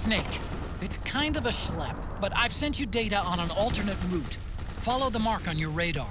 Snake, it's kind of a schlep, but I've sent you data on an alternate route. Follow the mark on your radar.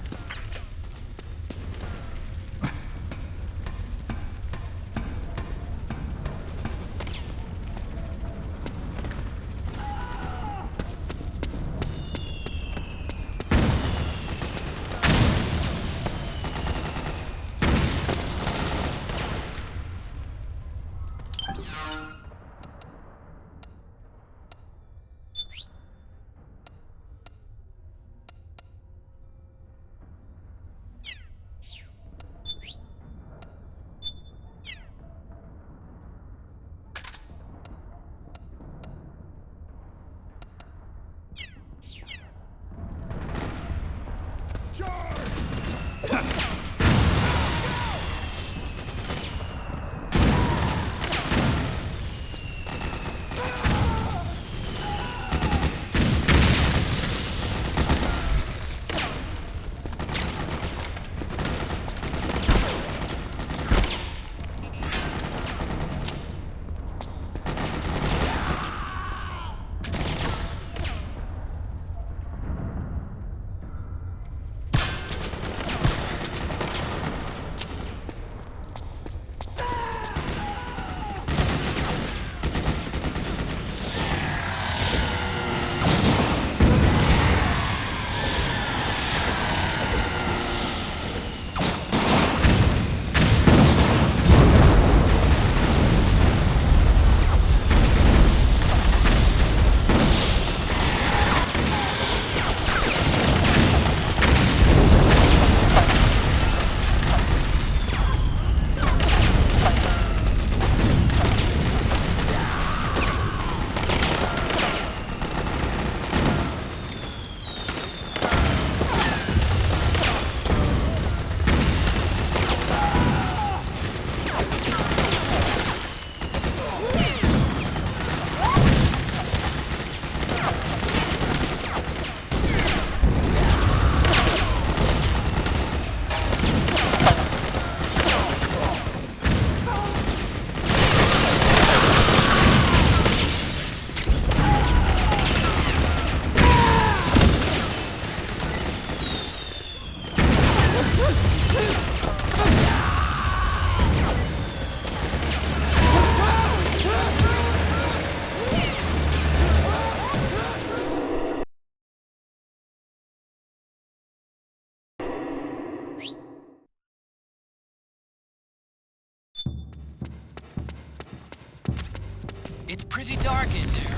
It's pretty dark in there.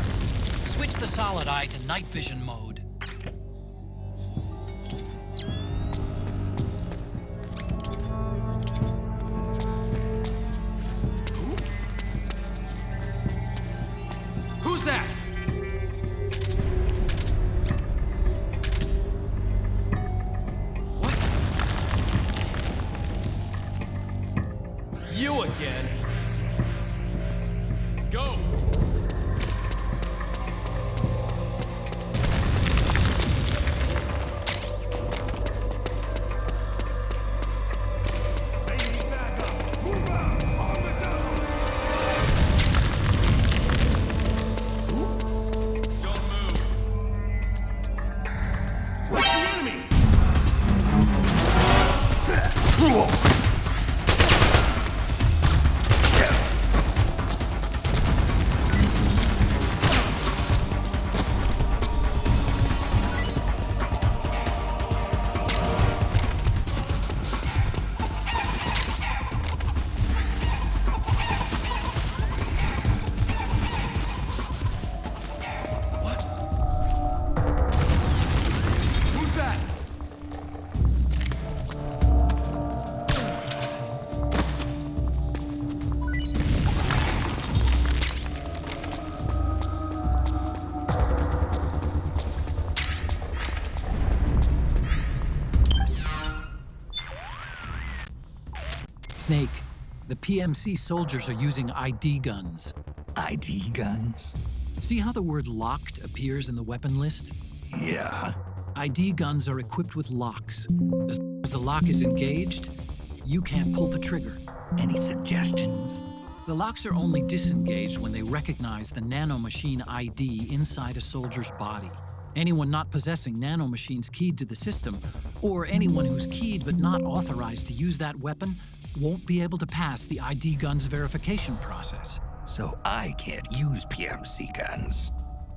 Switch the solid eye to night vision mode. Who's that? What? You again? Go! Snake, the PMC soldiers are using ID guns. ID guns? See how the word locked appears in the weapon list? Yeah. ID guns are equipped with locks. As soon as the lock is engaged, you can't pull the trigger. Any suggestions? The locks are only disengaged when they recognize the nanomachine ID inside a soldier's body. Anyone not possessing nanomachines keyed to the system, or anyone who's keyed but not authorized to use that weapon, won't be able to pass the ID gun's verification process. So I can't use PMC guns.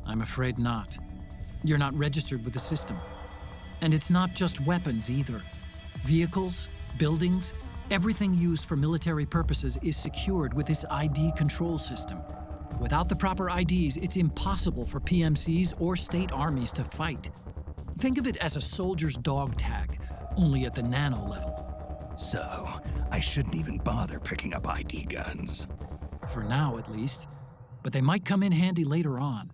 I'm afraid not. You're not registered with the system. And it's not just weapons either. Vehicles, buildings, everything used for military purposes is secured with this ID control system. Without the proper IDs, it's impossible for PMCs or state armies to fight. Think of it as a soldier's dog tag, only at the nano level. So I shouldn't even bother picking up ID guns. For now, at least. But they might come in handy later on.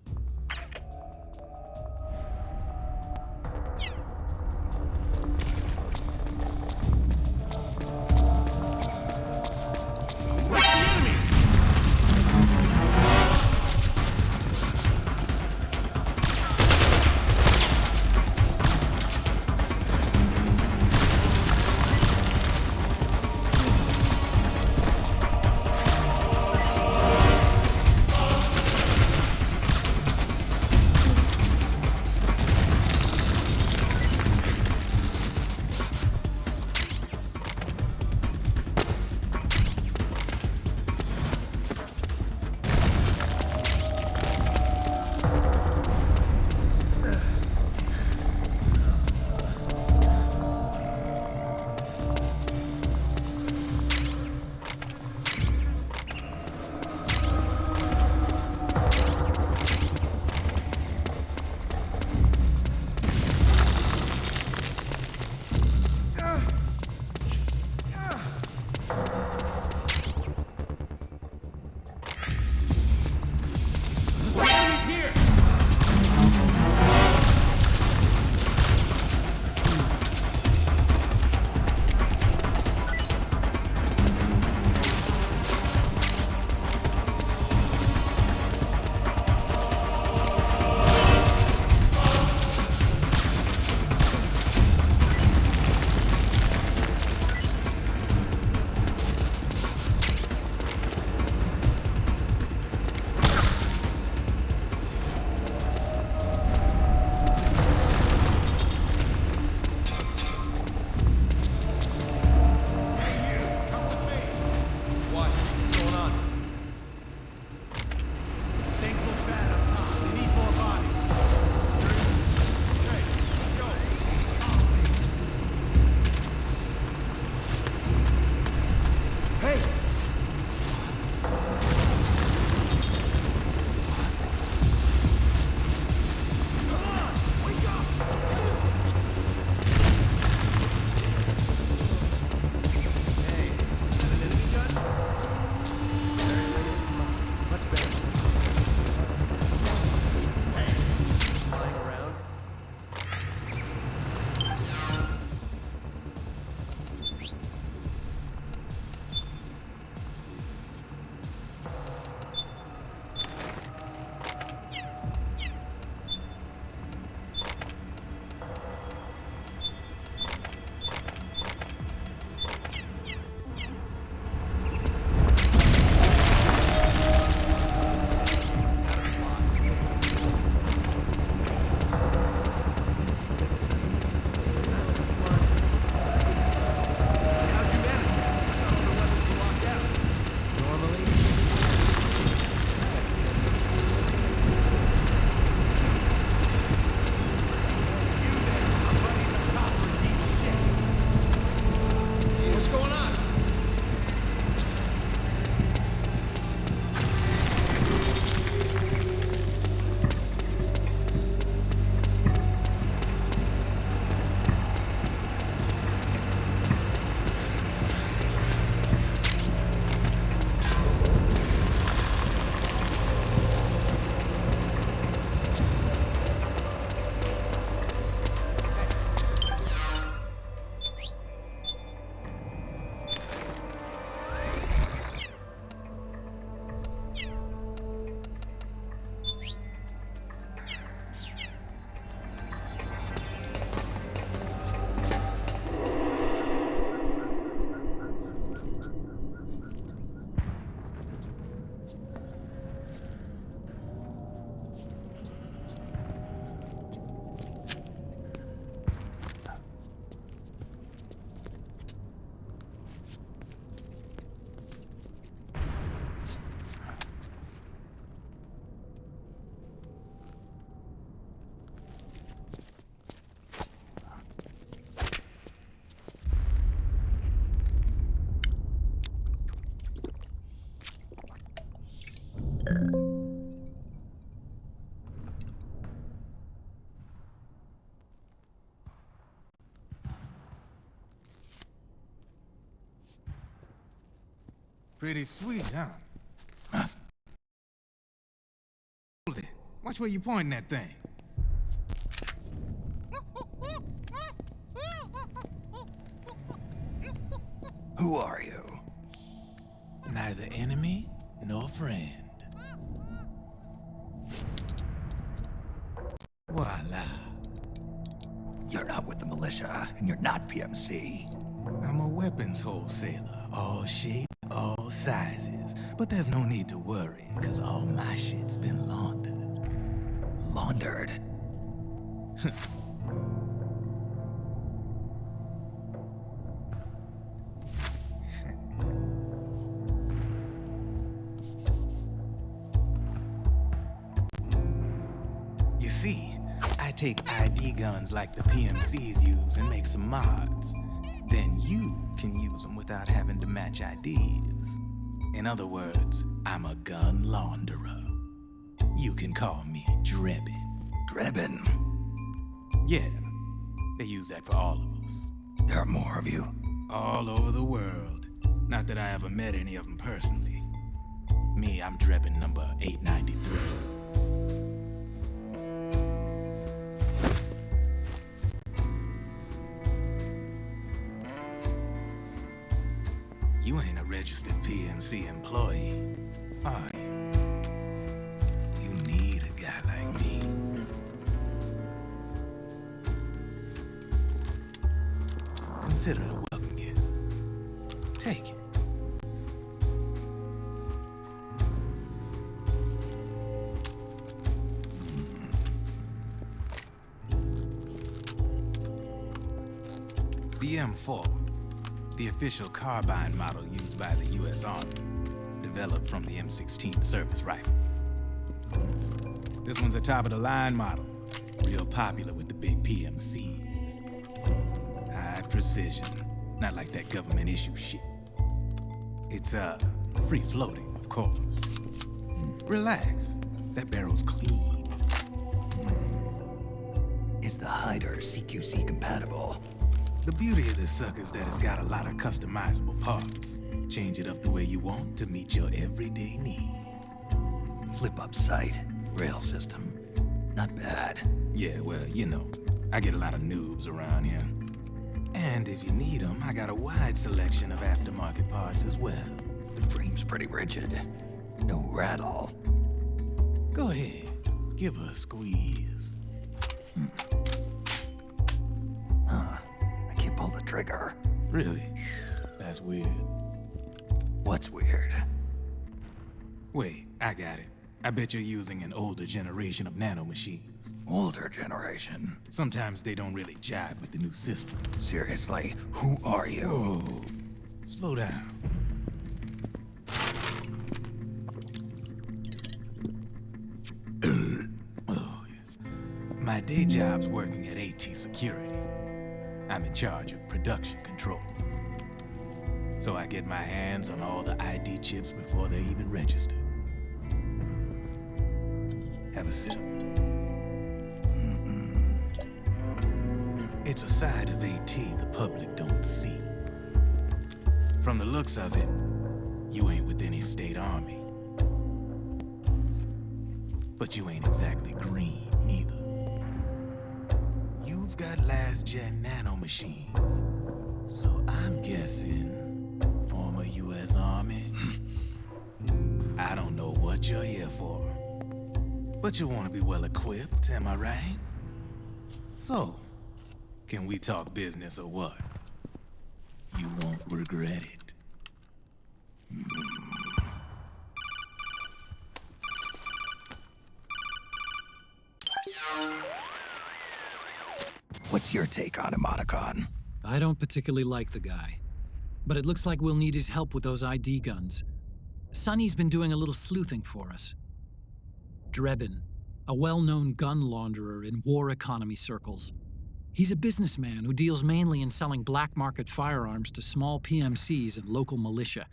Pretty sweet, huh? Hold it. Watch where you pointing that thing. Who are you? Neither enemy nor friend. Voila. You're not with the militia, and you're not PMC. I'm a weapons wholesaler. All shapes, all sizes. But there's no need to worry, cause all my shit's been laundered. Laundered? You see, I take ID guns like the PMCs use and make some mods. Then you can use them without having to match IDs. In other words, I'm a gun launderer. You can call me Drebin. Drebin? Yeah, they use that for all of us. There are more of you. All over the world. Not that I ever met any of them personally. Me, I'm Drebin number 893. You ain't a registered PMC employee, are you? You need a guy like me. Consider it a welcome gift. Take it. The M4. The official carbine model used by the U.S. Army, developed from the M16 service rifle. This one's a top-of-the-line model, real popular with the big PMCs. High precision, not like that government-issue shit. It's, free-floating, of course. Relax, that barrel's clean. Is the hider CQC compatible? The beauty of this sucker is that it's got a lot of customizable parts. Change it up the way you want to meet your everyday needs. Flip-up sight, rail system. Not bad. Yeah, well, you know, I get a lot of noobs around here. And if you need them, I got a wide selection of aftermarket parts as well. The frame's pretty rigid. No rattle. Go ahead, give her a squeeze. I can't pull the trigger. Really? That's weird. What's weird? Wait, I got it. I bet you're using an older generation of nanomachines. Older generation? Sometimes they don't really jibe with the new system. Seriously, who are you? Whoa, slow down. Oh, yeah. My day job's working at AT Security. I'm in charge of production control. So I get my hands on all the ID chips before they even register. Have a sip. It's a side of AT the public don't see. From the looks of it, you ain't with any state army. But you ain't exactly green, neither. You've got last-gen nanomachines. So I'm guessing former U.S. Army. I don't know what you're here for. But you want to be well-equipped, am I right? So, can we talk business or what? You won't regret it. What's your take on him, Otacon? I don't particularly like the guy, but it looks like we'll need his help with those ID guns. Sonny's been doing a little sleuthing for us. Drebin, a well-known gun launderer in war economy circles. He's a businessman who deals mainly in selling black market firearms to small PMCs and local militia.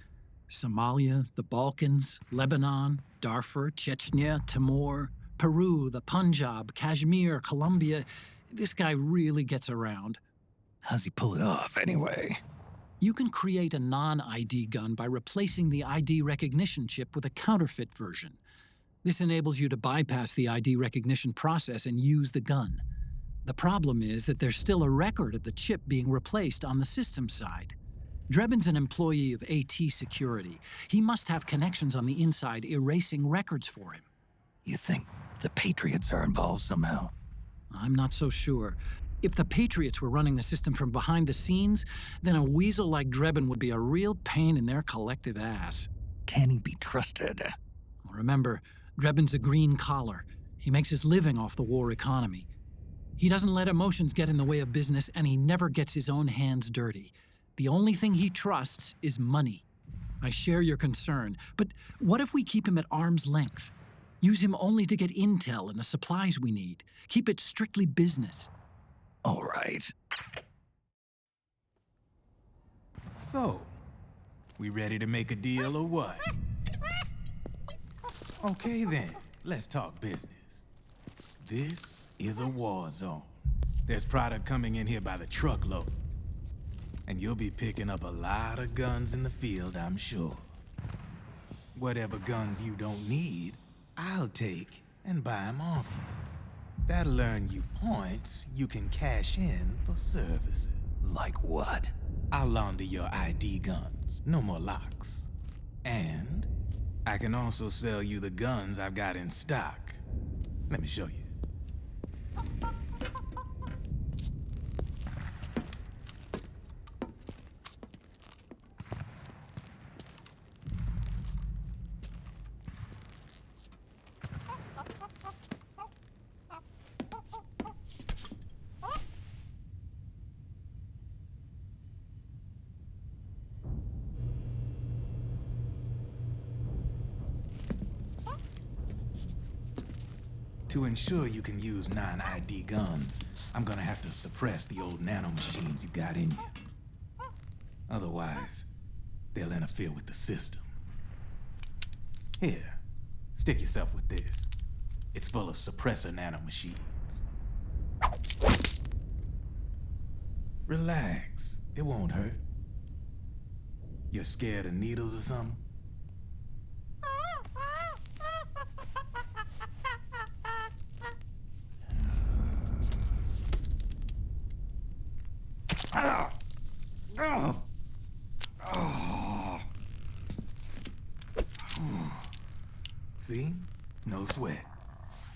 Somalia, the Balkans, Lebanon, Darfur, Chechnya, Timor, Peru, the Punjab, Kashmir, Colombia. This guy really gets around. How's he pull it off, anyway? You can create a non-ID gun by replacing the ID recognition chip with a counterfeit version. This enables you to bypass the ID recognition process and use the gun. The problem is that there's still a record of the chip being replaced on the system side. Drebin's an employee of AT Security. He must have connections on the inside erasing records for him. You think the Patriots are involved somehow? I'm not so sure. If the Patriots were running the system from behind the scenes, then a weasel like Drebin would be a real pain in their collective ass. Can he be trusted? Remember, Drebin's a green collar. He makes his living off the war economy. He doesn't let emotions get in the way of business, and he never gets his own hands dirty. The only thing he trusts is money. I share your concern, but what if we keep him at arm's length? Use him only to get intel and the supplies we need. Keep it strictly business. All right. So, we ready to make a deal or what? Okay then, let's talk business. This is a war zone. There's product coming in here by the truckload. And you'll be picking up a lot of guns in the field, I'm sure. Whatever guns you don't need, I'll take and buy them off you. That'll earn you points you can cash in for services. Like what? I'll launder your ID guns, no more locks. And I can also sell you the guns I've got in stock. Let me show you. To ensure you can use non-ID guns, I'm gonna have to suppress the old nanomachines you got in you. Otherwise, they'll interfere with the system. Here, stick yourself with this. It's full of suppressor nanomachines. Relax, it won't hurt. You're scared of needles or something? See? No sweat.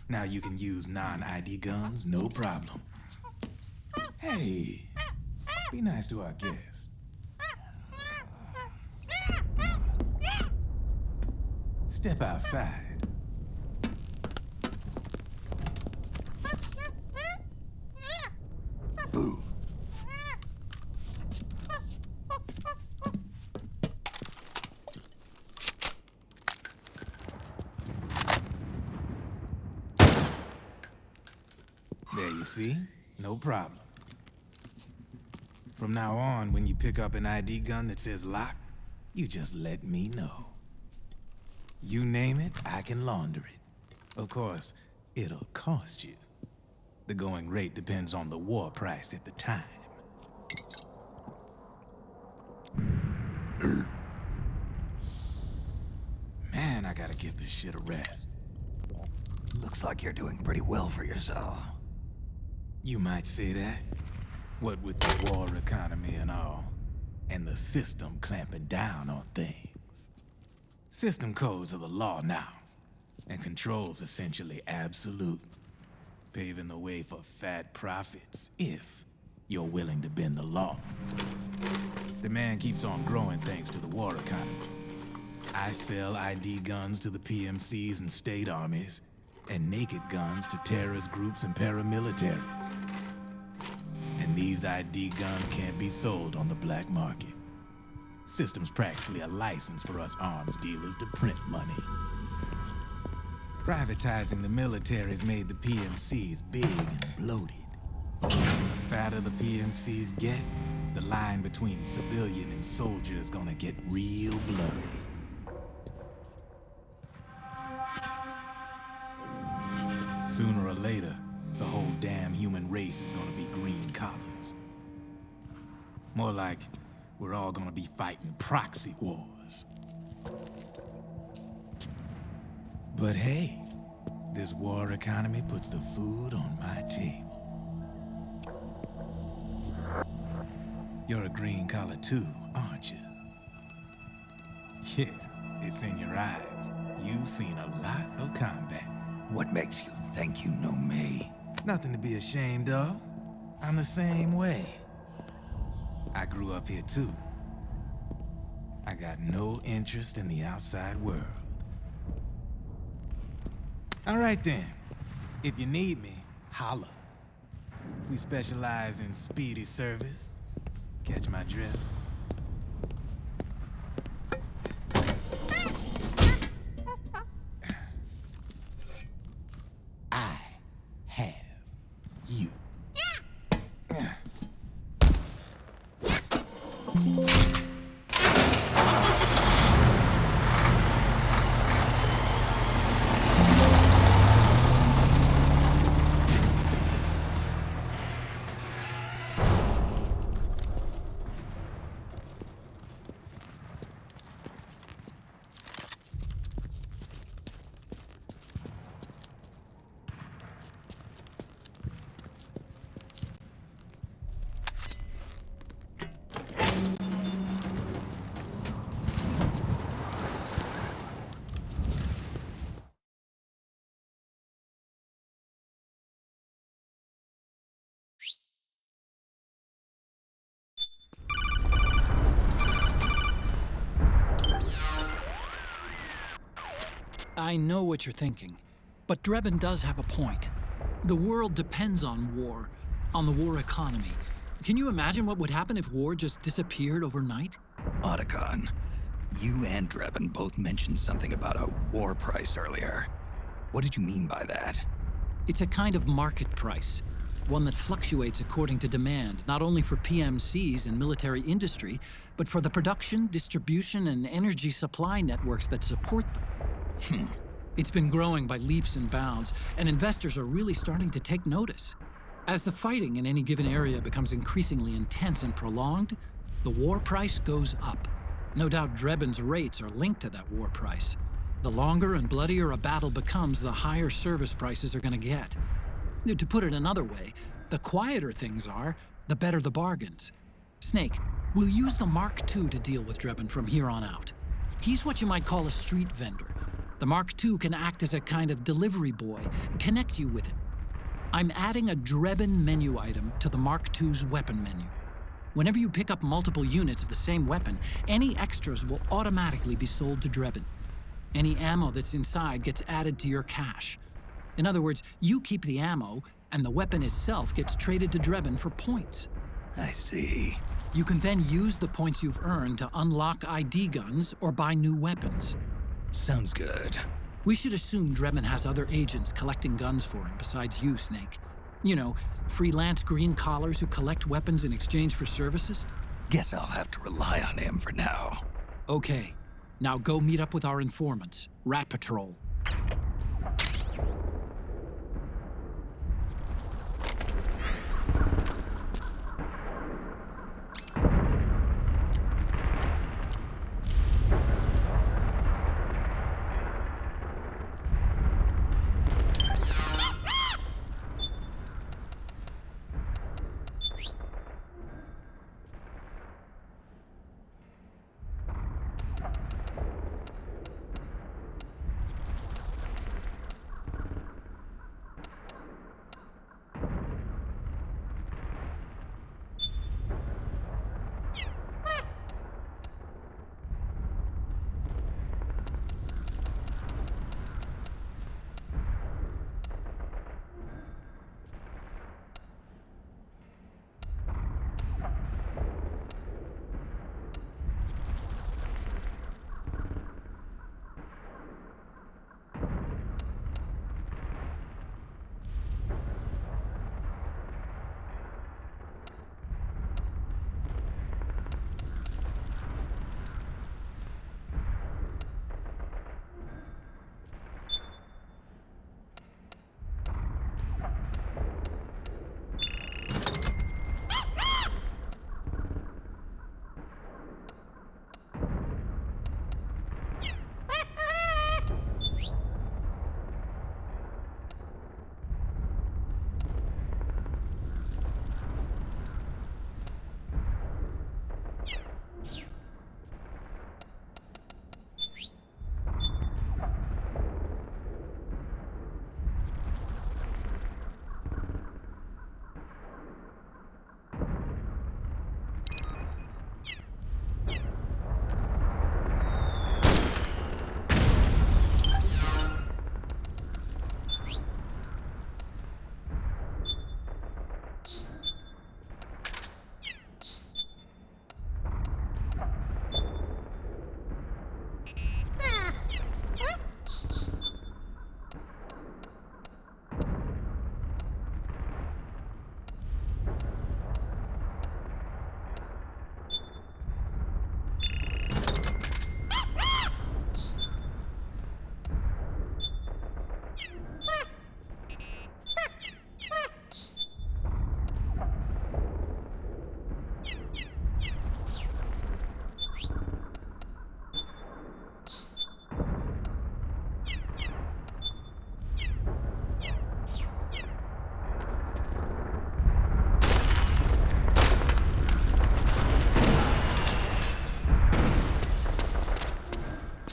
Now you can use non-ID guns, no problem. Hey, be nice to our guest. Step outside. Boo. There you see? No problem. From now on, when you pick up an ID gun that says lock, you just let me know. You name it, I can launder it. Of course, it'll cost you. The going rate depends on the war price at the time. Man, I gotta give this shit a rest. Looks like you're doing pretty well for yourself. You might say that. What with the war economy and all, and the system clamping down on things. System codes are the law now, and control's essentially absolute, paving the way for fat profits if you're willing to bend the law. Demand keeps on growing thanks to the war economy. I sell ID guns to the PMCs and state armies, and naked guns to terrorist groups and paramilitaries. And these ID guns can't be sold on the black market. System's practically a license for us arms dealers to print money. Privatizing the military's made the PMCs big and bloated. And the fatter the PMCs get, the line between civilian and soldier is gonna get real blurry. Sooner or later, the whole damn human race is gonna be green collars. More like we're all gonna be fighting proxy wars. But hey, this war economy puts the food on my table. You're a green collar too, aren't you? Yeah, it's in your eyes. You've seen a lot of combat. What makes you think you know me? Nothing to be ashamed of. I'm the same way. I grew up here too. I got no interest in the outside world. All right then. If you need me, holla. We specialize in speedy service. Catch my drift? I have you. I know what you're thinking, but Drebin does have a point. The world depends on war, on the war economy. Can you imagine what would happen if war just disappeared overnight? Otacon, you and Drebin both mentioned something about a war price earlier. What did you mean by that? It's a kind of market price, one that fluctuates according to demand, not only for PMCs and military industry, but for the production, distribution, and energy supply networks that support them. It's been growing by leaps and bounds, and investors are really starting to take notice. As the fighting in any given area becomes increasingly intense and prolonged, the war price goes up. No doubt Drebin's rates are linked to that war price. The longer and bloodier a battle becomes, the higher service prices are going to get. To put it another way, the quieter things are, the better the bargains. Snake, we'll use the Mark II to deal with Drebin from here on out. He's what you might call a street vendor. The Mark II can act as a kind of delivery boy and connect you with him. I'm adding a Drebin menu item to the Mark II's weapon menu. Whenever you pick up multiple units of the same weapon, any extras will automatically be sold to Drebin. Any ammo that's inside gets added to your cache. In other words, you keep the ammo, and the weapon itself gets traded to Drebin for points. I see. You can then use the points you've earned to unlock ID guns or buy new weapons. Sounds good. We should assume Drebin has other agents collecting guns for him besides you, Snake. You know, freelance green collars who collect weapons in exchange for services? Guess I'll have to rely on him for now. Okay, now go meet up with our informants, Rat Patrol.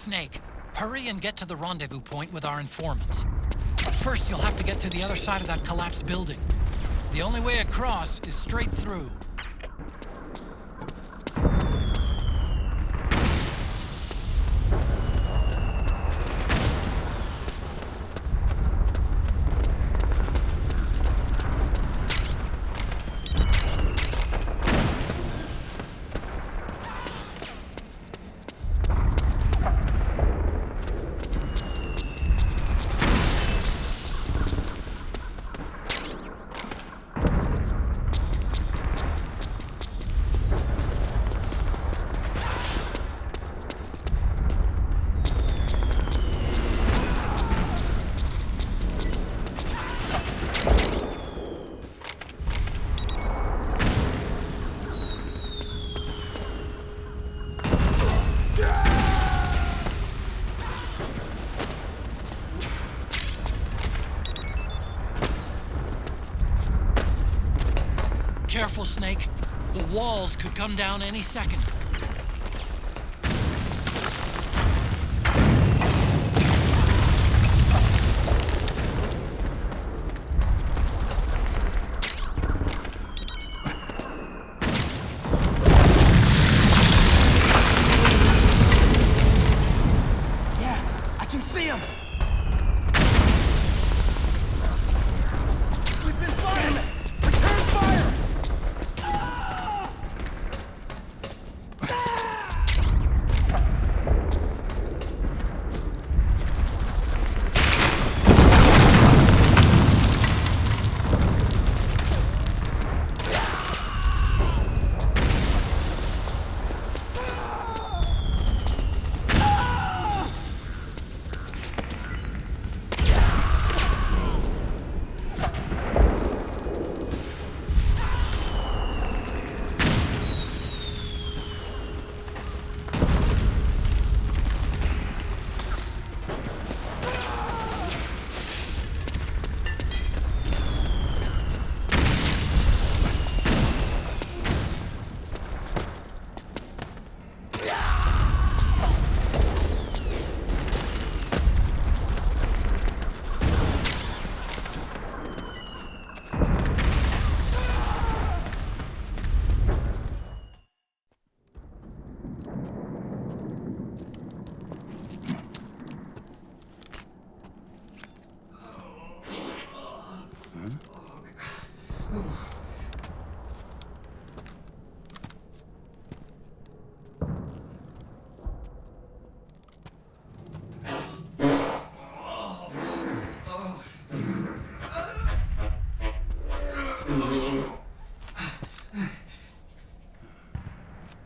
Snake, hurry and get to the rendezvous point with our informants. But first, you'll have to get to the other side of that collapsed building. The only way across is straight through. Careful, Snake. The walls could come down any second. Yeah, I can see him! We've been firing! Return fire!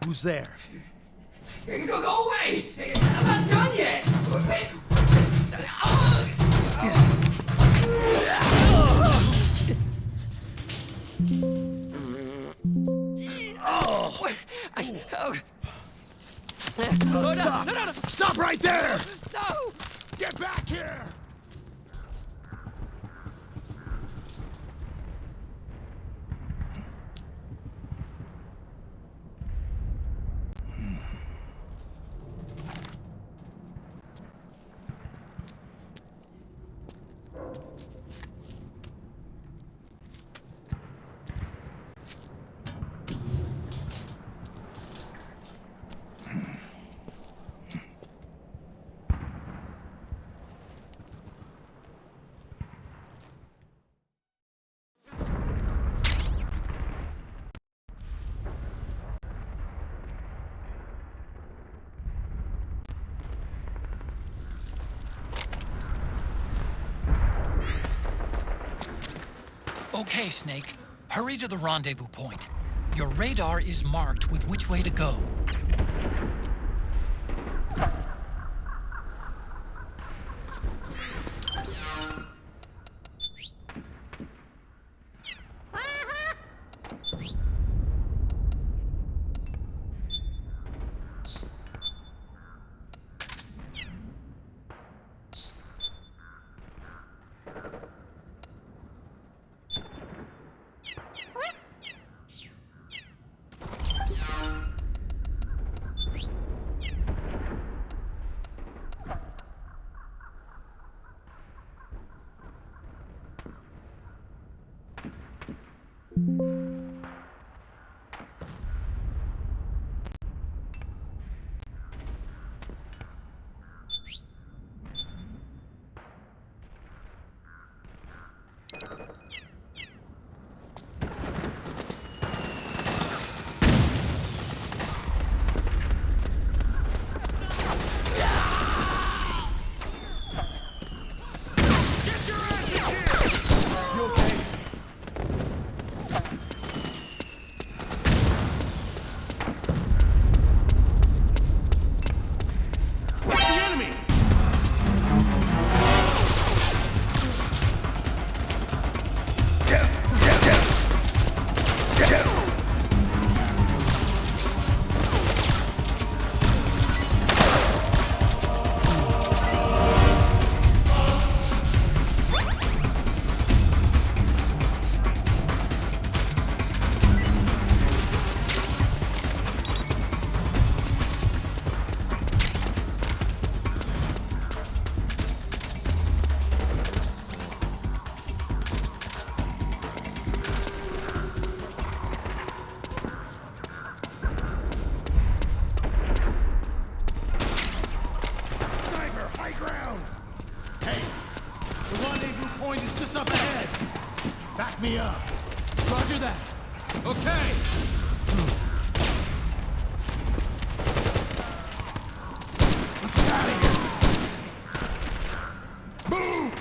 Who's there? Go away! I'm not done yet! Stop! No! Stop right there! No! Get back here! Okay, Snake. Hurry to the rendezvous point. Your radar is marked with which way to go. me up. Roger that. Okay. Let's get out of here. Move!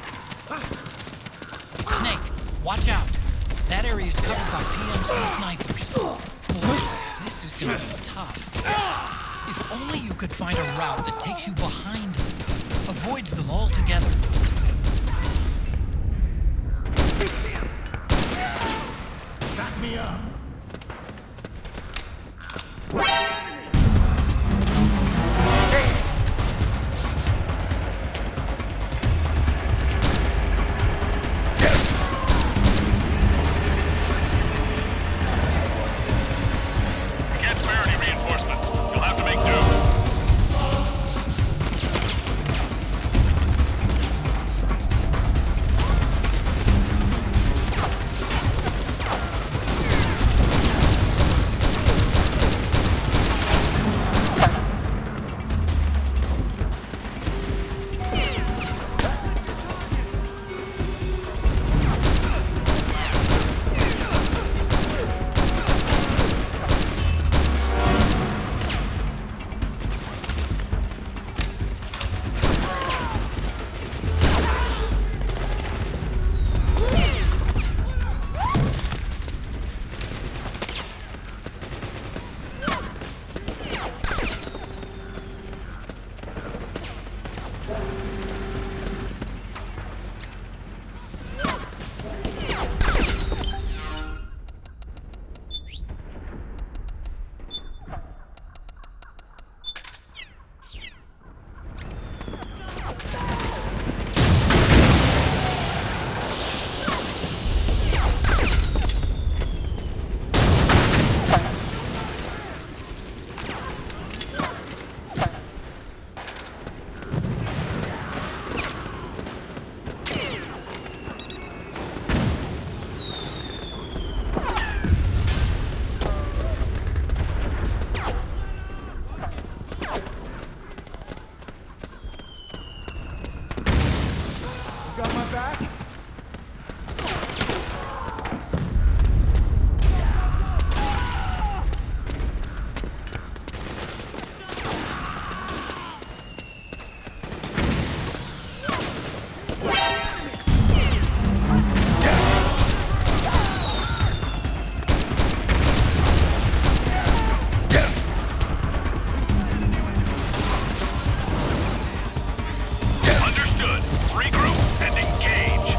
Snake, watch out. That area is covered by PMC snipers. Boy, this is gonna be tough. If only you could find a route that takes you behind them, avoids them altogether. Back me up. Get priority reinforcements. You'll have to make do. Got my back? Understood. Regroup and engage.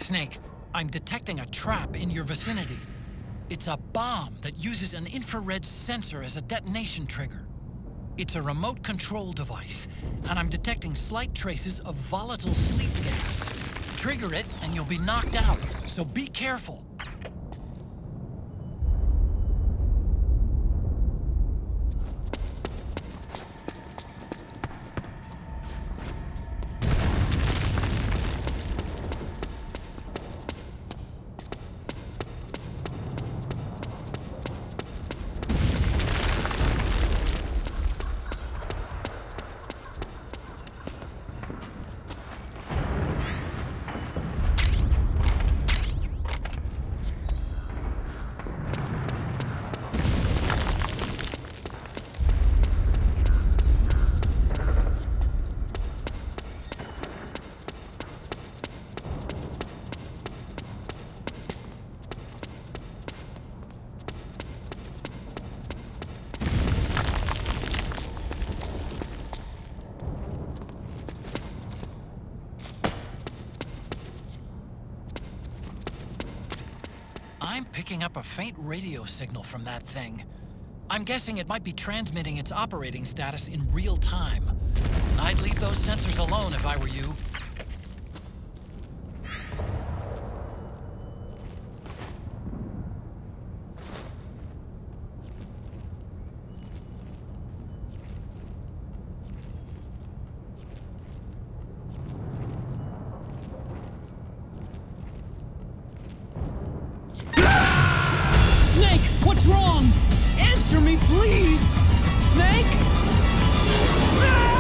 Snake, I'm detecting a trap in your vicinity. It's a bomb that uses an infrared sensor as a detonation trigger. It's a remote control device, and I'm detecting slight traces of volatile sleep gas. Trigger it, and you'll be knocked out, so be careful. I'm picking up a faint radio signal from that thing. I'm guessing it might be transmitting its operating status in real time. I'd leave those sensors alone if I were you. Snake, what's wrong? Answer me, please! Snake? Snake!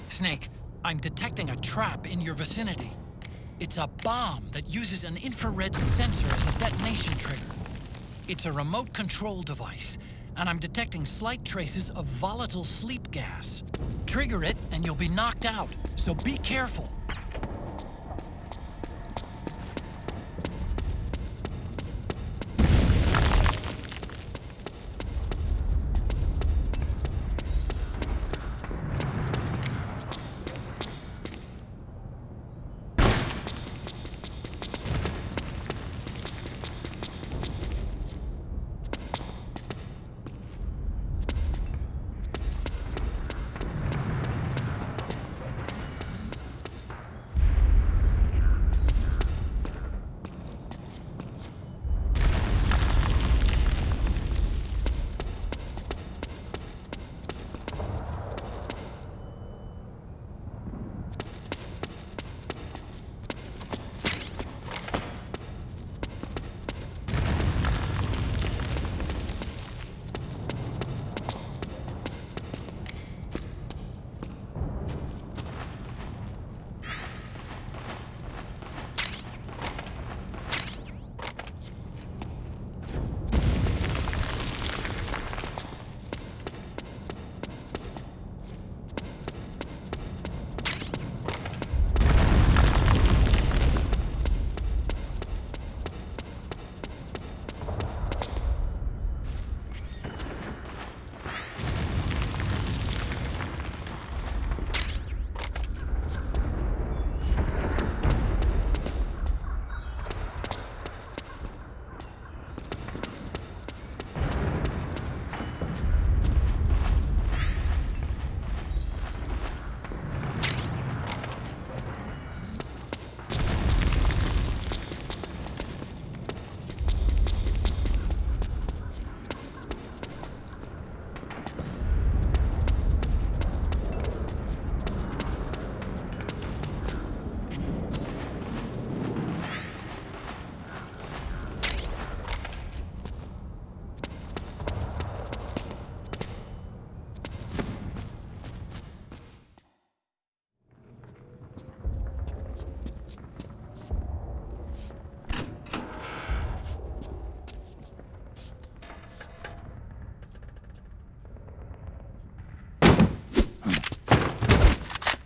Snake, I'm detecting a trap in your vicinity. It's a bomb that uses an infrared sensor as a detonation trigger. It's a remote control device, and I'm detecting slight traces of volatile sleep gas. Trigger it, and you'll be knocked out, so be careful.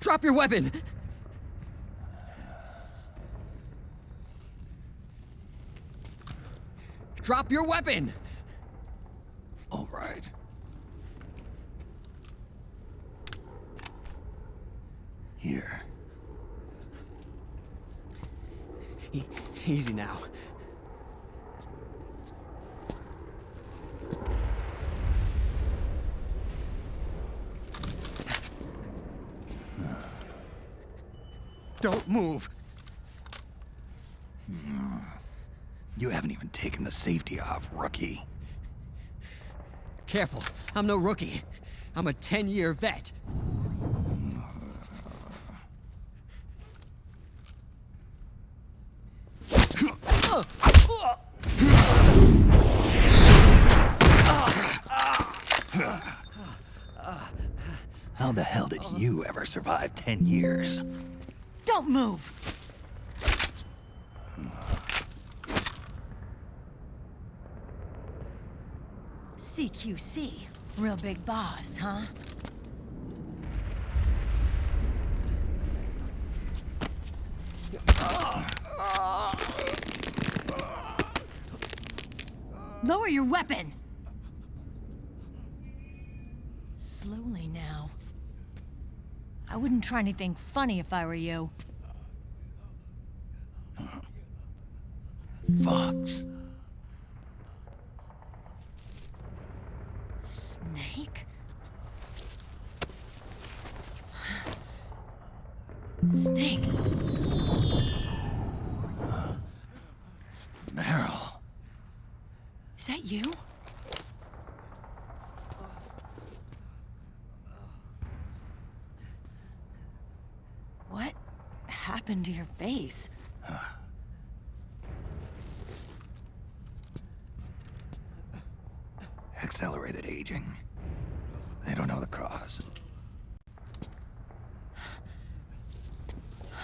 Drop your weapon! Drop your weapon! All right. Here. Easy now. Don't move. You haven't even taken the safety off, rookie. Careful, I'm no rookie. I'm a 10-year vet. How the hell did you ever survive 10 years? Don't move! CQC. Real big boss, huh? Lower your weapon! Slowly now. I wouldn't try anything funny if I were you. Fox. Snake? Snake? Meryl. Is that you? What happened to your face? Accelerated aging. They don't know the cause.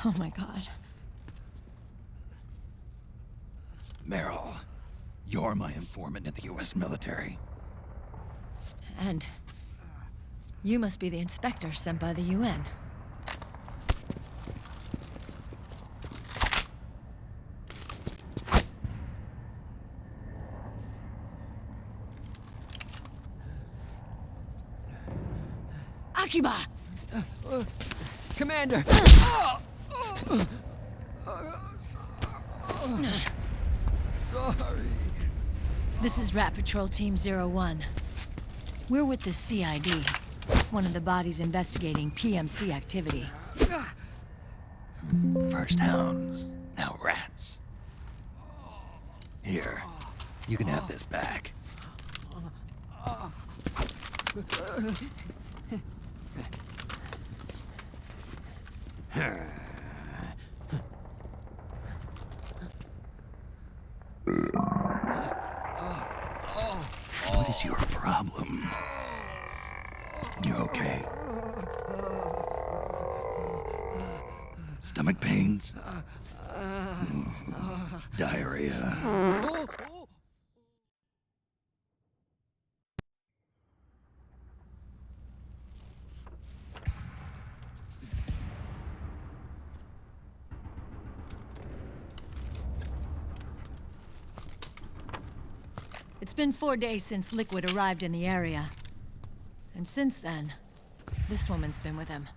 Oh my god. Meryl, you're my informant in the U.S. military. And you must be the inspector sent by the UN. Akiba! Commander! Sorry. This is Rat Patrol Team 01. We're with the CID, one of the bodies investigating PMC activity. First hounds, now rats. Here, you can have this back. What is your problem? You okay? Stomach pains? Diarrhea? It's been 4 days since Liquid arrived in the area. And since then, this woman's been with him.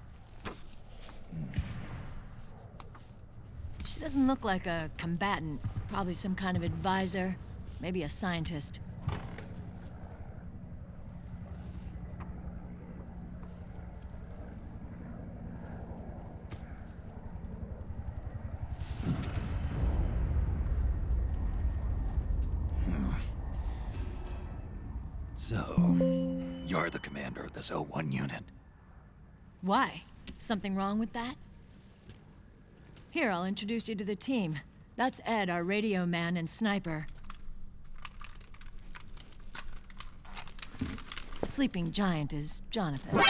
She doesn't look like a combatant. Probably some kind of advisor, maybe a scientist. So, you're the commander of this O1 unit. Why? Something wrong with that? Here, I'll introduce you to the team. That's Ed, our radio man and sniper. The sleeping giant is Jonathan.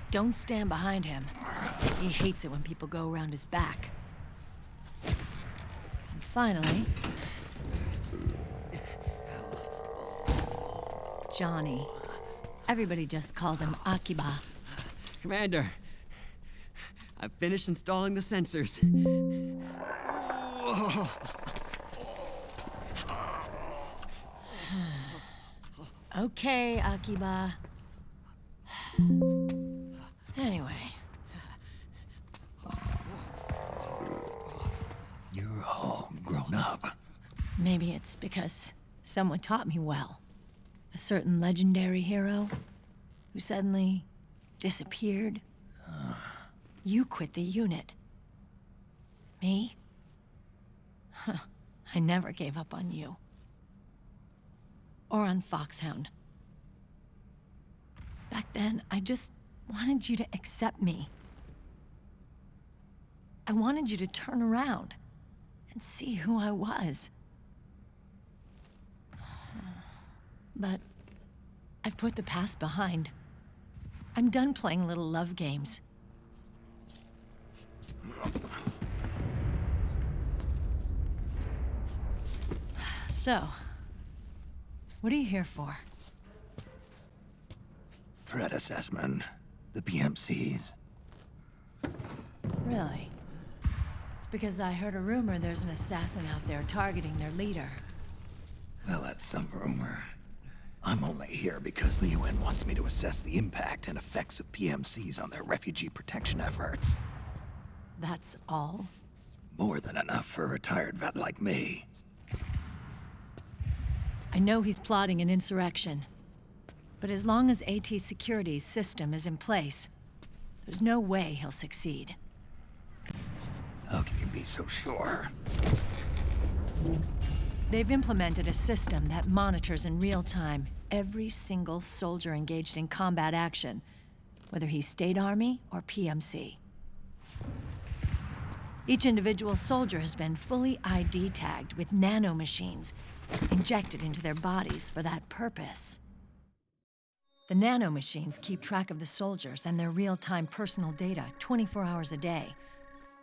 Don't stand behind him. He hates it when people go around his back. And finally... Johnny. Everybody just calls him Akiba. Commander, I've finished installing the sensors. Okay, Akiba. Anyway, You're all grown up. maybe it's because someone taught me well. A certain legendary hero who suddenly disappeared. You quit the unit. Me? Huh. I never gave up on you. Or on Foxhound. Back then, I just wanted you to accept me. I wanted you to turn around and see who I was. But I've put the past behind. I'm done playing little love games. So, what are you here for? Threat assessment. The PMCs. Really? Because I heard a rumor there's an assassin out there targeting their leader. Well, that's some rumor. I'm only here because the UN wants me to assess the impact and effects of PMCs on their refugee protection efforts. That's all? More than enough for a retired vet like me. I know he's plotting an insurrection. But as long as AT Security's system is in place, there's no way he'll succeed. How can you be so sure? They've implemented a system that monitors in real time every single soldier engaged in combat action, whether he's State Army or PMC. Each individual soldier has been fully ID tagged with nanomachines injected into their bodies for that purpose. The nanomachines keep track of the soldiers and their real-time personal data 24 hours a day.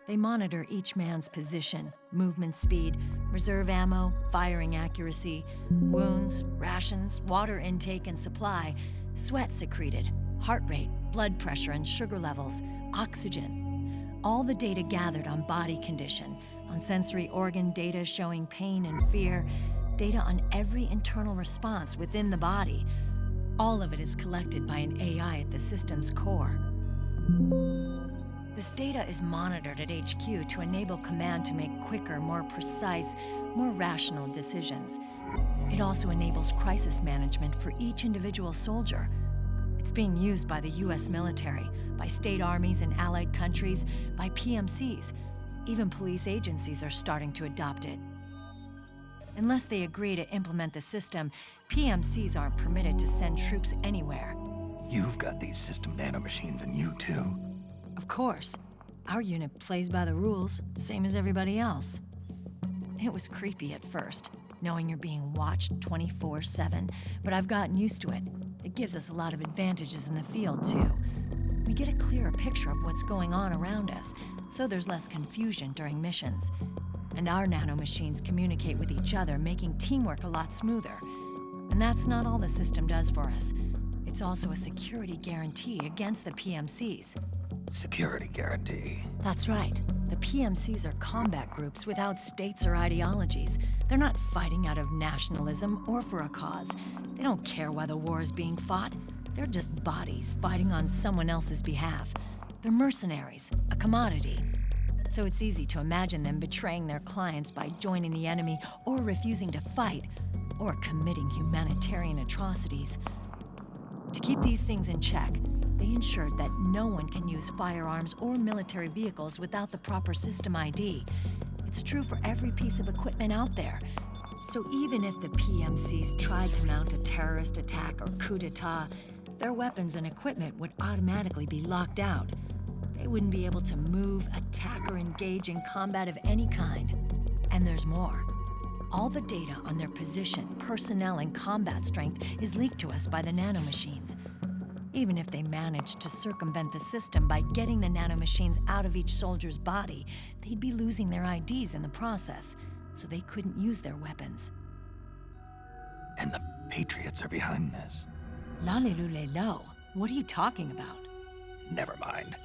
They monitor each man's position, movement speed, reserve ammo, firing accuracy, wounds, rations, water intake and supply, sweat secreted, heart rate, blood pressure and sugar levels, oxygen. All the data gathered on body condition, on sensory organ data showing pain and fear, data on every internal response within the body. All of it is collected by an AI at the system's core. This data is monitored at HQ to enable command to make quicker, more precise, more rational decisions. It also enables crisis management for each individual soldier. It's being used by the US military, by state armies in allied countries, by PMCs. Even police agencies are starting to adopt it. Unless they agree to implement the system, PMCs aren't permitted to send troops anywhere. You've got these system nanomachines in you too. Of course. Our unit plays by the rules, same as everybody else. It was creepy at first, knowing you're being watched 24/7, but I've gotten used to it. It gives us a lot of advantages in the field, too. We get a clearer picture of what's going on around us, so there's less confusion during missions. And our nanomachines communicate with each other, making teamwork a lot smoother. And that's not all the system does for us. It's also a security guarantee against the PMCs. Security guarantee. That's right. The PMCs are combat groups without states or ideologies. They're not fighting out of nationalism or for a cause. They don't care why the war is being fought. They're just bodies fighting on someone else's behalf. They're mercenaries, a commodity. So it's easy to imagine them betraying their clients by joining the enemy or refusing to fight, or committing humanitarian atrocities. To keep these things in check, they ensured that no one can use firearms or military vehicles without the proper system ID. It's true for every piece of equipment out there. So even if the PMCs tried to mount a terrorist attack or coup d'etat, their weapons and equipment would automatically be locked out. They wouldn't be able to move, attack, or engage in combat of any kind. And there's more. All the data on their position, personnel, and combat strength is leaked to us by the nanomachines. Even if they managed to circumvent the system by getting the nanomachines out of each soldier's body, they'd be losing their IDs in the process, so they couldn't use their weapons. And the Patriots are behind this. Lalilulelo. What are you talking about? Never mind.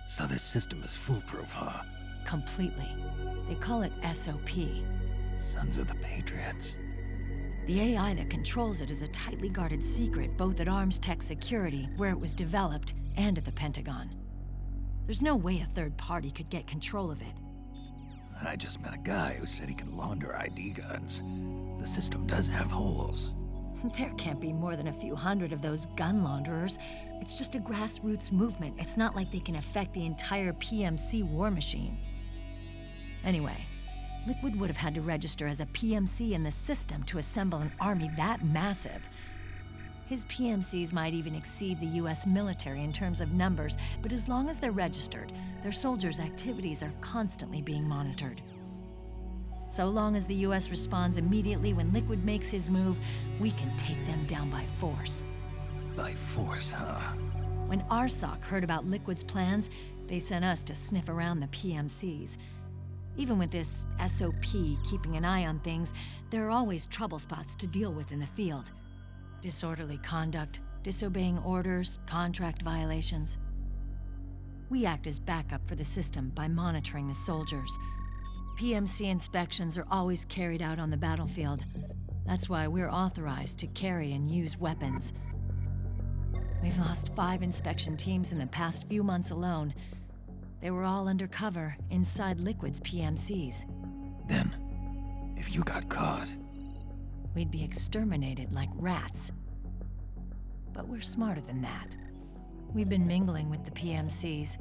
So this system is foolproof, huh? Completely. They call it SOP. Sons of the Patriots. The AI that controls it is a tightly guarded secret, both at Arms Tech Security, where it was developed, and at the Pentagon. There's no way a third party could get control of it. I just met a guy who said he can launder ID guns. The system does have holes. There can't be more than a few hundred of those gun launderers. It's just a grassroots movement. It's not like they can affect the entire PMC war machine. Anyway, Liquid would have had to register as a PMC in the system to assemble an army that massive. His PMCs might even exceed the US military in terms of numbers, but as long as they're registered, their soldiers' activities are constantly being monitored. So long as the US responds immediately when Liquid makes his move, we can take them down by force. By force, huh? When RSOC heard about Liquid's plans, they sent us to sniff around the PMCs. Even with this SOP keeping an eye on things, there are always trouble spots to deal with in the field. Disorderly conduct, disobeying orders, contract violations. We act as backup for the system by monitoring the soldiers. PMC inspections are always carried out on the battlefield. That's why we're authorized to carry and use weapons. We've lost 5 inspection teams in the past few months alone. They were all undercover inside Liquid's PMCs. Then, if you got caught... we'd be exterminated like rats. But we're smarter than that. We've been mingling with the PMCs,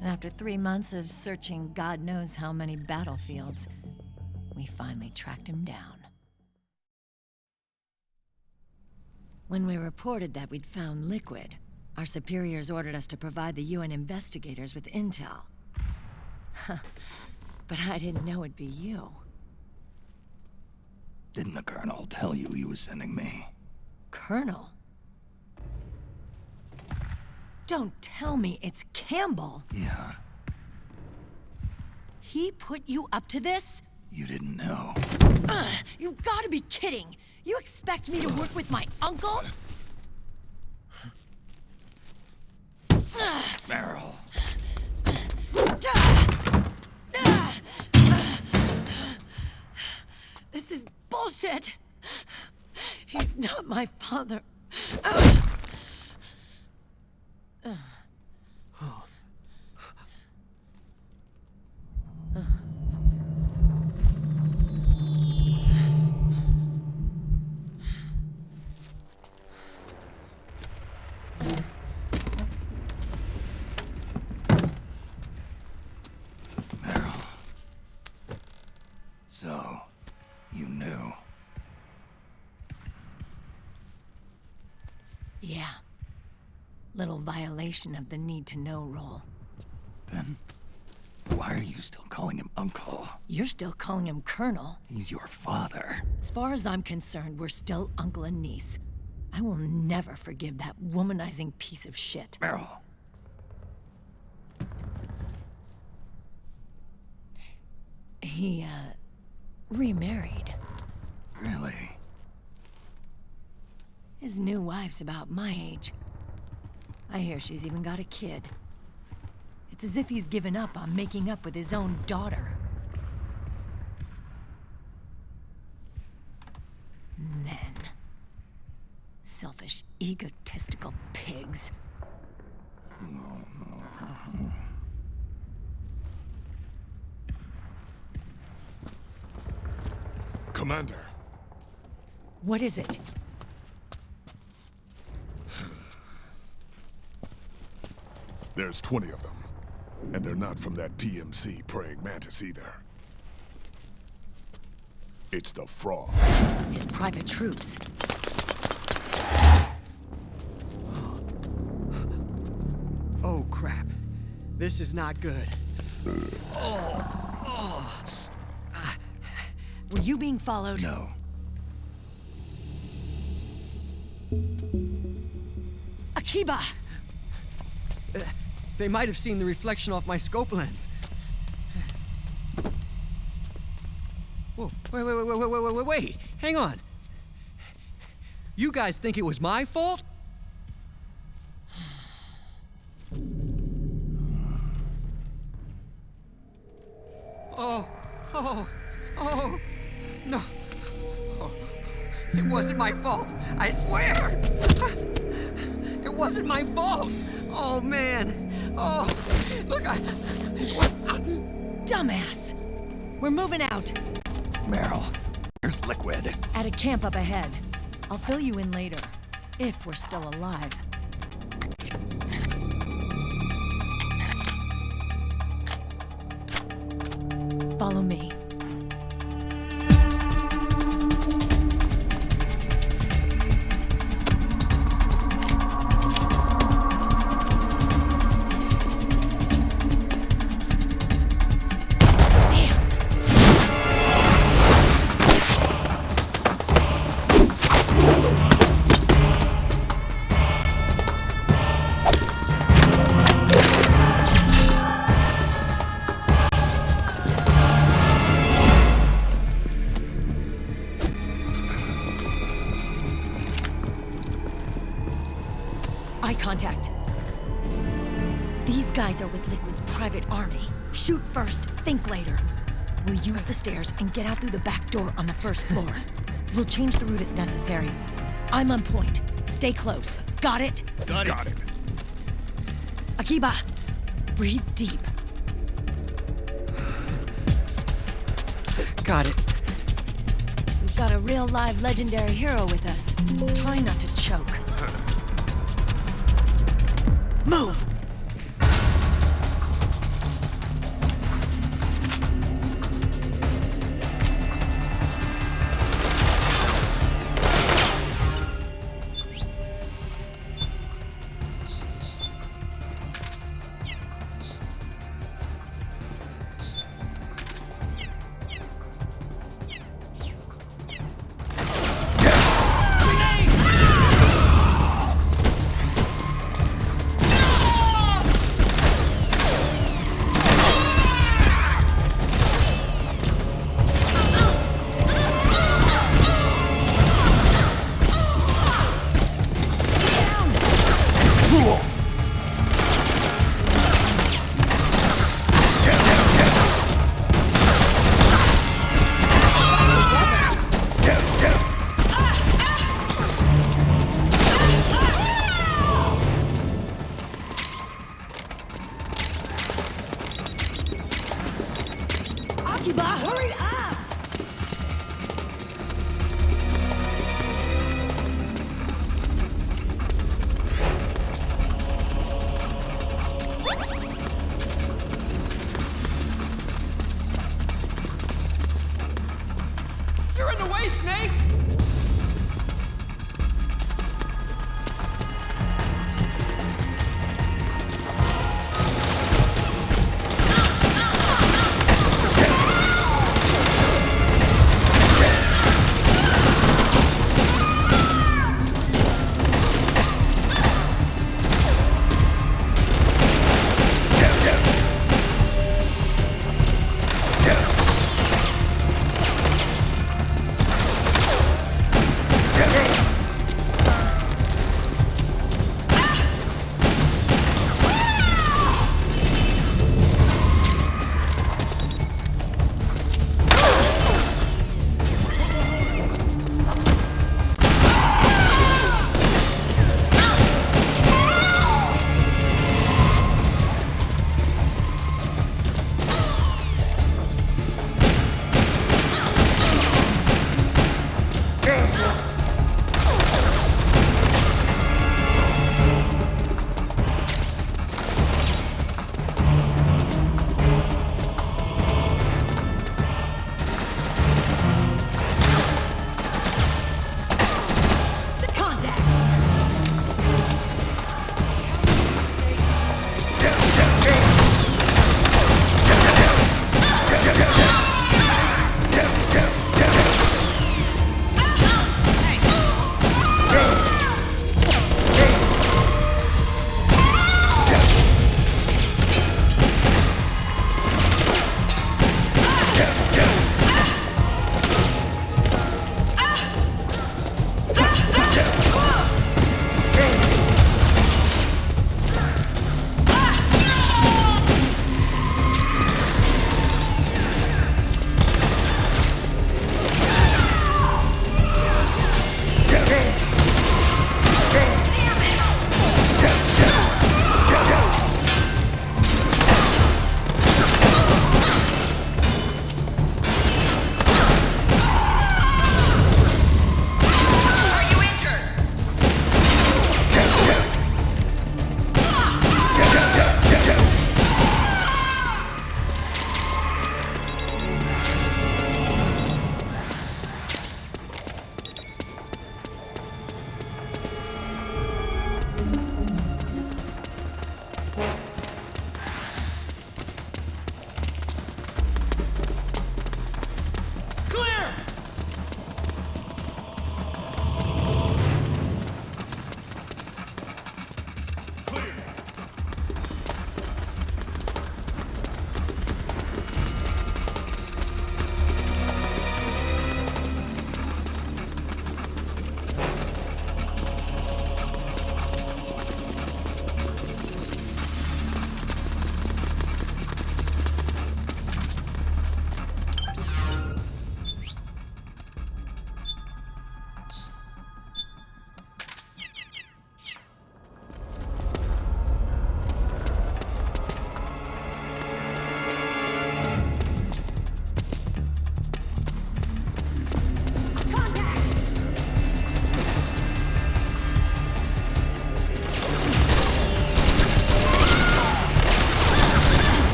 and after 3 months of searching God knows how many battlefields, we finally tracked him down. When we reported that we'd found Liquid, our superiors ordered us to provide the UN investigators with intel. But I didn't know it'd be you. Didn't the Colonel tell you he was sending me? Colonel? Don't tell me it's Campbell. Yeah. He put you up to this? You didn't know. You've gotta be kidding! You expect me to work with my uncle? Meryl. This is bullshit! He's not my father. So, you knew. Yeah. Little violation of the need-to-know rule. Then, why are you still calling him Uncle? You're still calling him Colonel. He's your father. As far as I'm concerned, we're still uncle and niece. I will never forgive that womanizing piece of shit. Meryl. He, remarried. Really? His new wife's about my age. I hear she's even got a kid. It's as if he's given up on making up with his own daughter. Men. Selfish, egotistical pigs. Commander. What is it? There's 20 of them. And they're not from that PMC praying mantis either. It's the Frog. His private troops. Oh, crap. This is not good. Were you being followed? No. Akiba! They might have seen the reflection off my scope lens. Whoa, wait, hang on. You guys think it was my fault? Oh, no. Oh, it wasn't my fault, I swear! It wasn't my fault! Oh, man. Oh, look, Dumbass! We're moving out. Meryl, there's liquid. At a camp up ahead. I'll fill you in later. If we're still alive. Follow me. Eye contact. These guys are with Liquid's private army. Shoot first, think later. We'll use the stairs and get out through the back door on the first floor. We'll change the route as necessary. I'm on point. Stay close. Got it? Got it. Akiba, breathe deep. got it. We've got a real live legendary hero with us. Try not to choke. Move!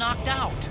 knocked out.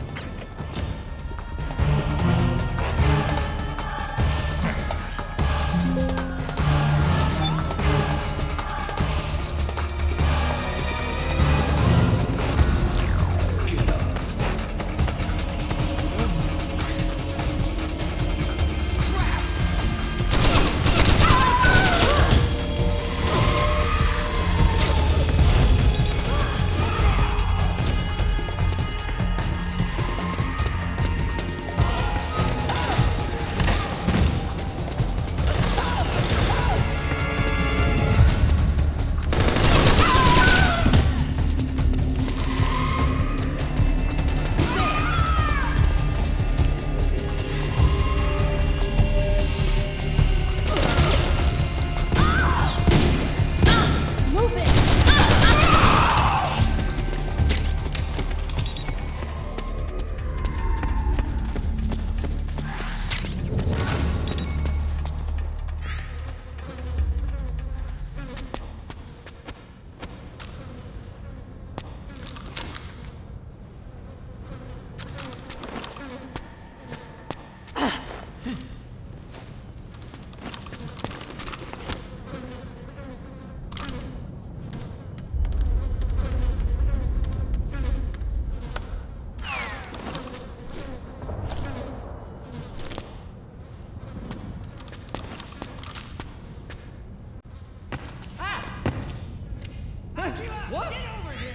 What? Get over here!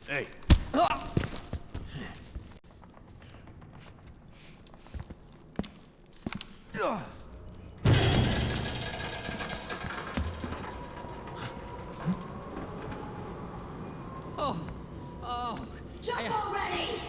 Hey. Jump already!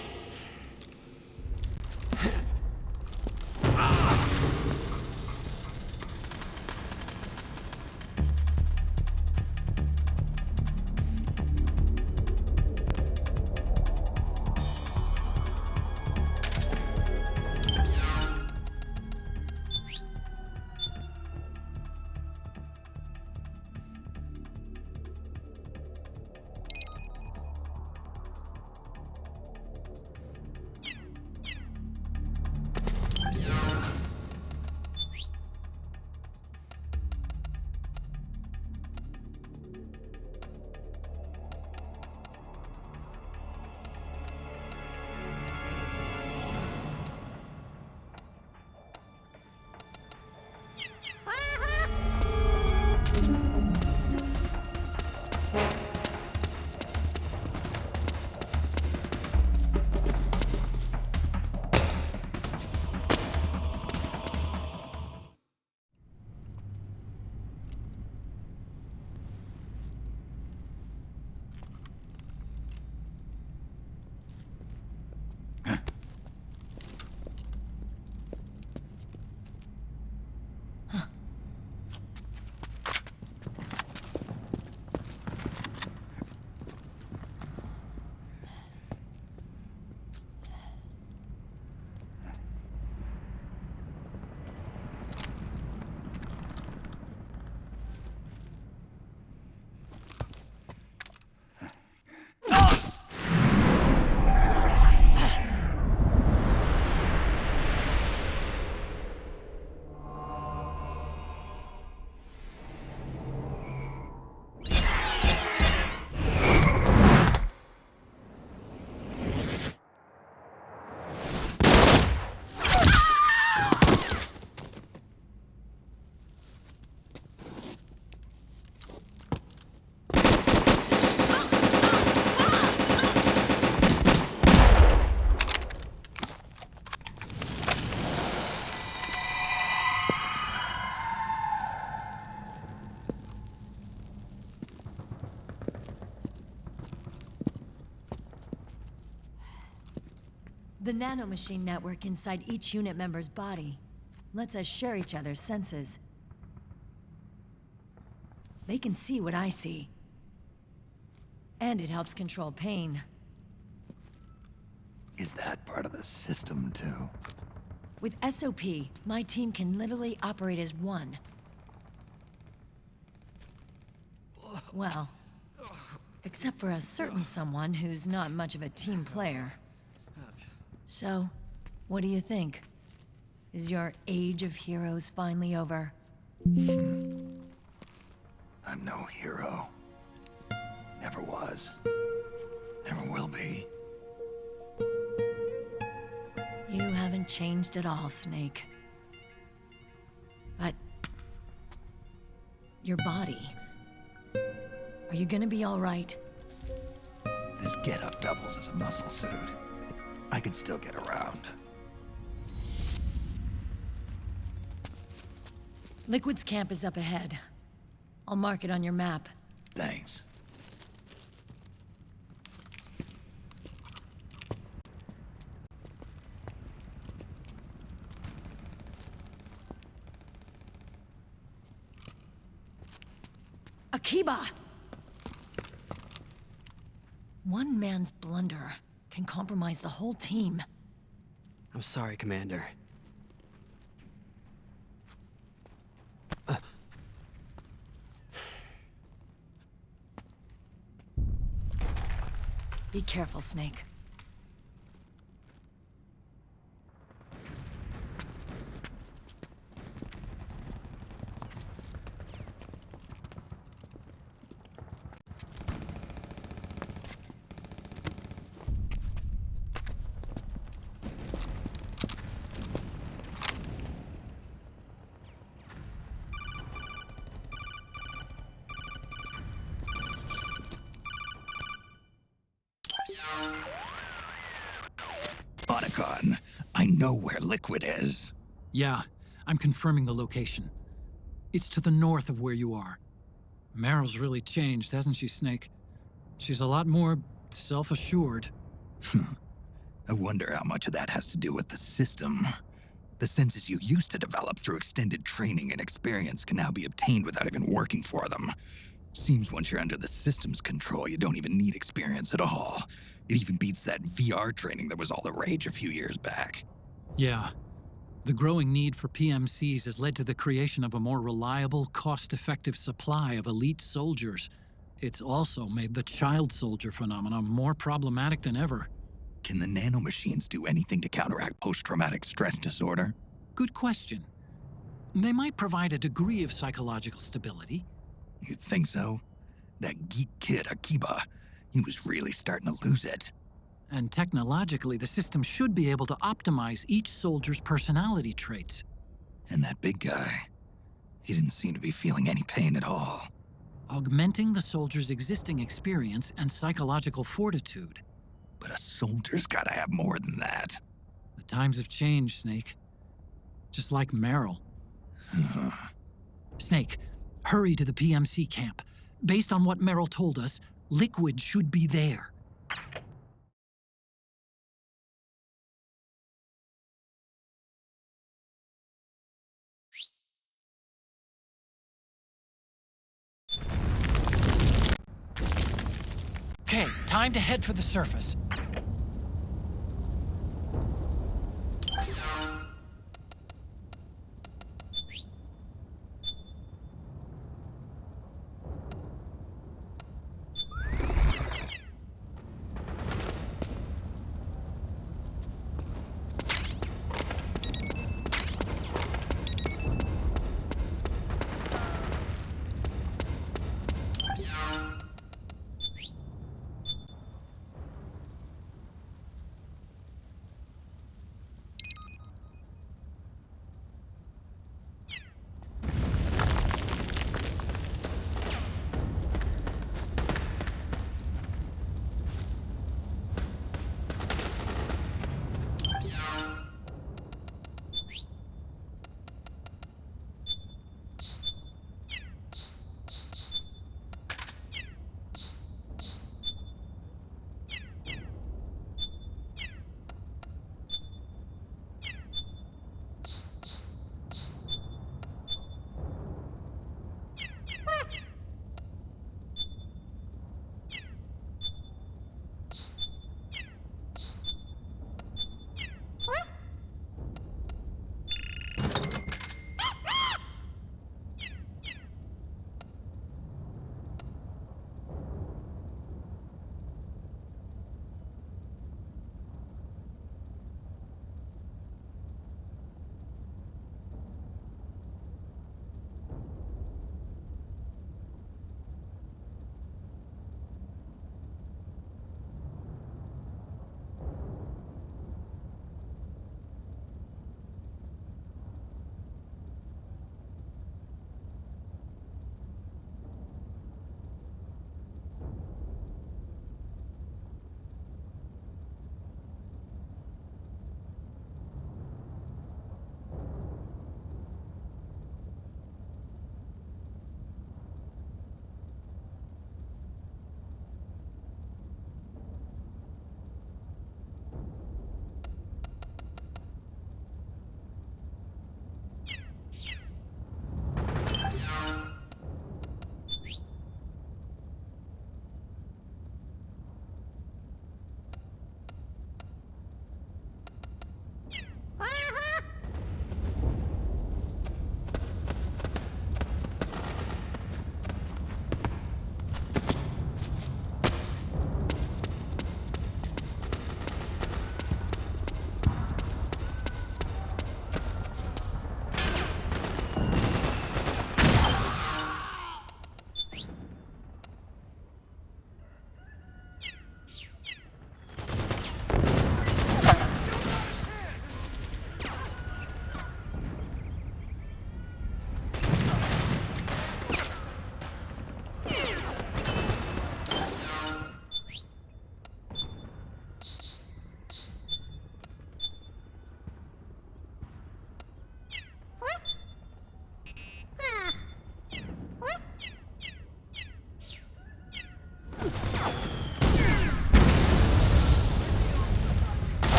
The nanomachine network inside each unit member's body lets us share each other's senses. They can see what I see. And it helps control pain. Is that part of the system, too? With SOP, my team can literally operate as one. Well, except for a certain someone who's not much of a team player. So, what do you think? Is your age of heroes finally over? I'm no hero. Never was. Never will be. You haven't changed at all, Snake. But... your body... are you gonna be all right? This getup doubles as a muscle suit. I can still get around. Liquid's camp is up ahead. I'll mark it on your map. Thanks. Akiba! One man's blunder can compromise the whole team. I'm sorry, Commander. Be careful, Snake. Otacon, I know where Liquid is. Yeah, I'm confirming the location. It's to the north of where you are. Meryl's really changed, hasn't she, Snake? She's a lot more self-assured. I wonder how much of that has to do with the system. The senses you used to develop through extended training and experience can now be obtained without even working for them. Seems once you're under the system's control, you don't even need experience at all. It even beats that VR training that was all the rage a few years back. Yeah. The growing need for PMCs has led to the creation of a more reliable, cost-effective supply of elite soldiers. It's also made the child soldier phenomenon more problematic than ever. Can the nanomachines do anything to counteract post-traumatic stress disorder? Good question. They might provide a degree of psychological stability. You'd think so? That geek kid, Akiba, he was really starting to lose it. And technologically, the system should be able to optimize each soldier's personality traits. And that big guy, he didn't seem to be feeling any pain at all. Augmenting the soldier's existing experience and psychological fortitude. But a soldier's gotta have more than that. The times have changed, Snake. Just like Meryl. Snake, hurry to the PMC camp. Based on what Meryl told us, Liquid should be there. Okay, time to head for the surface.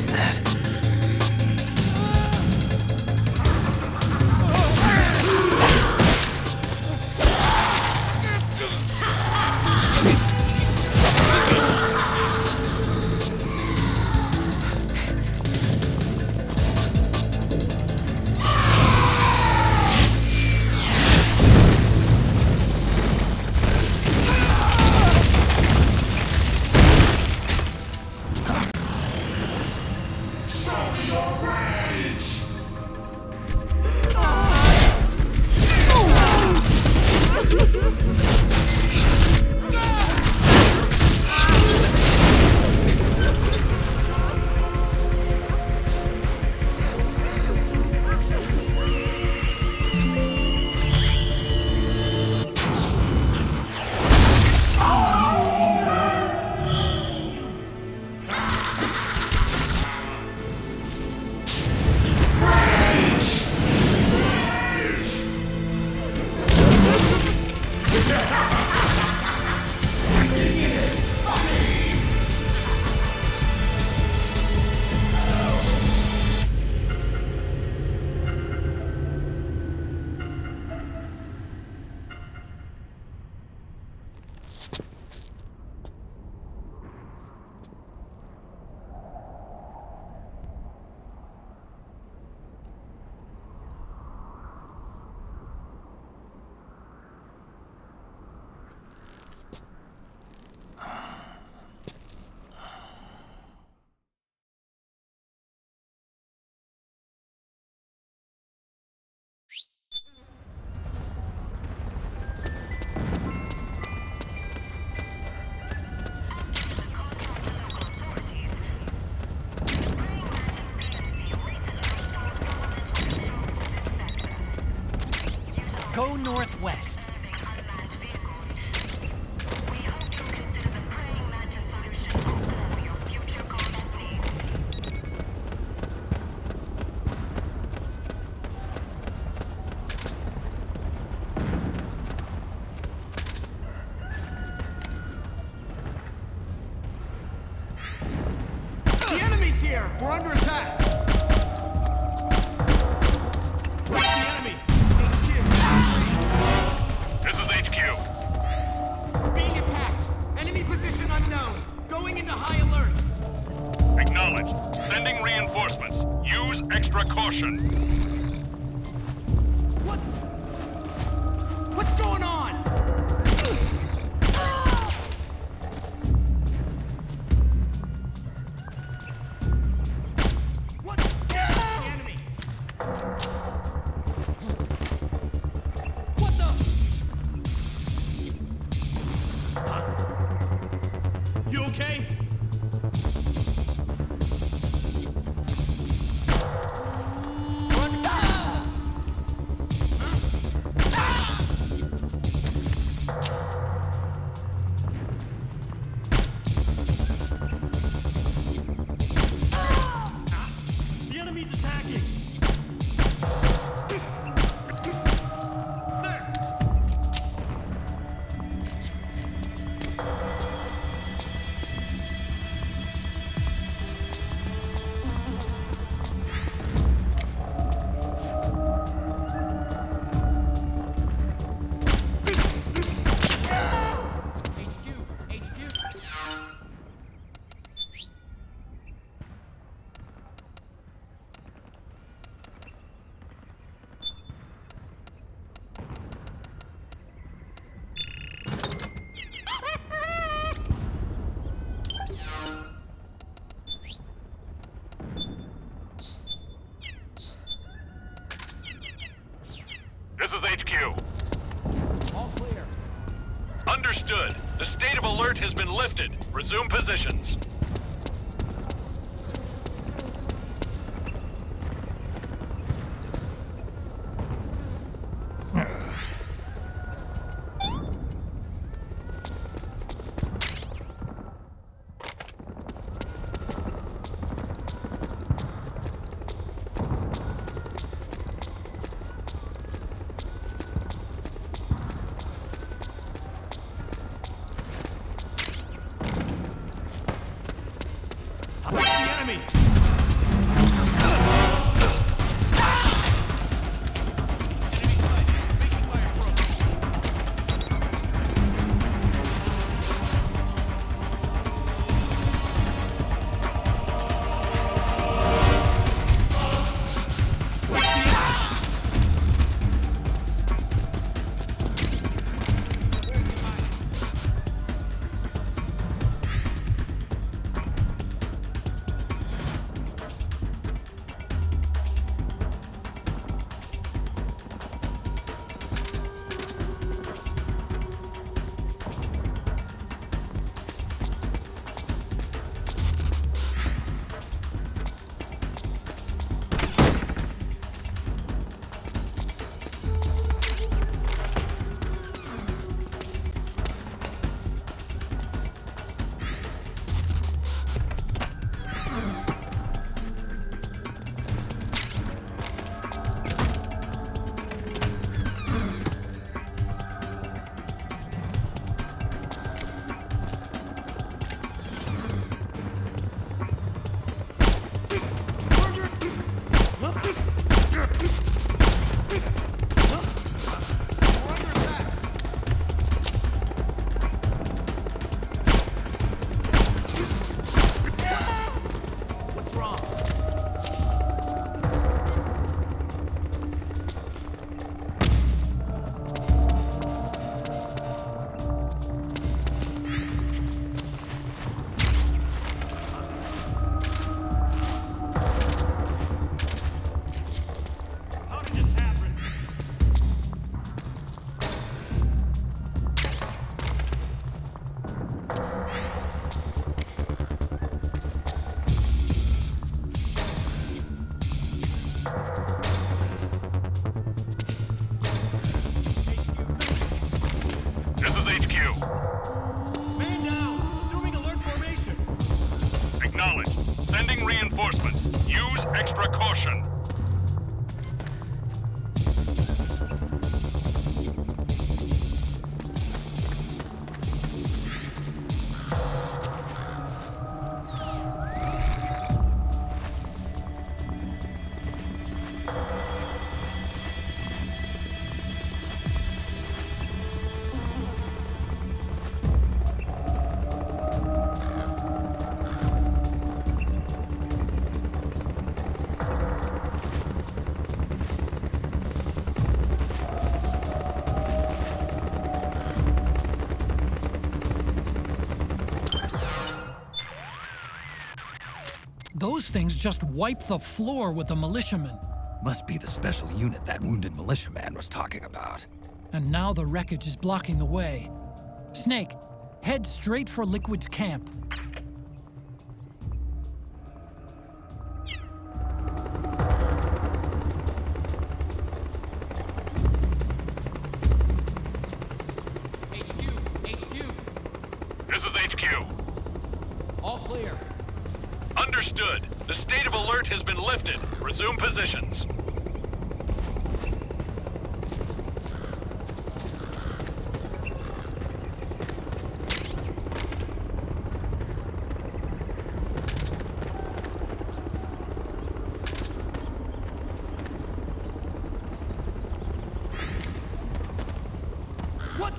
is that? Go northwest. The enemy's here! We're under attack! Where's the enemy? This is HQ. We're being attacked! Enemy position unknown! Going into high alert! Acknowledged. Sending reinforcements. Use extra caution. What? What's going on? What? The enemy! What the? Huh? You okay? The enemy's attacking. This is HQ. All clear. Understood. The state of alert has been lifted. Resume positions. Where's the enemy? reinforcements. Use extra caution. Those things just wiped the floor with the militiamen. Must be the special unit that wounded militiaman was talking about. And now the wreckage is blocking the way. Snake, head straight for Liquid's camp. HQ! This is HQ. All clear. Understood. The state of alert has been lifted. Resume positions. What?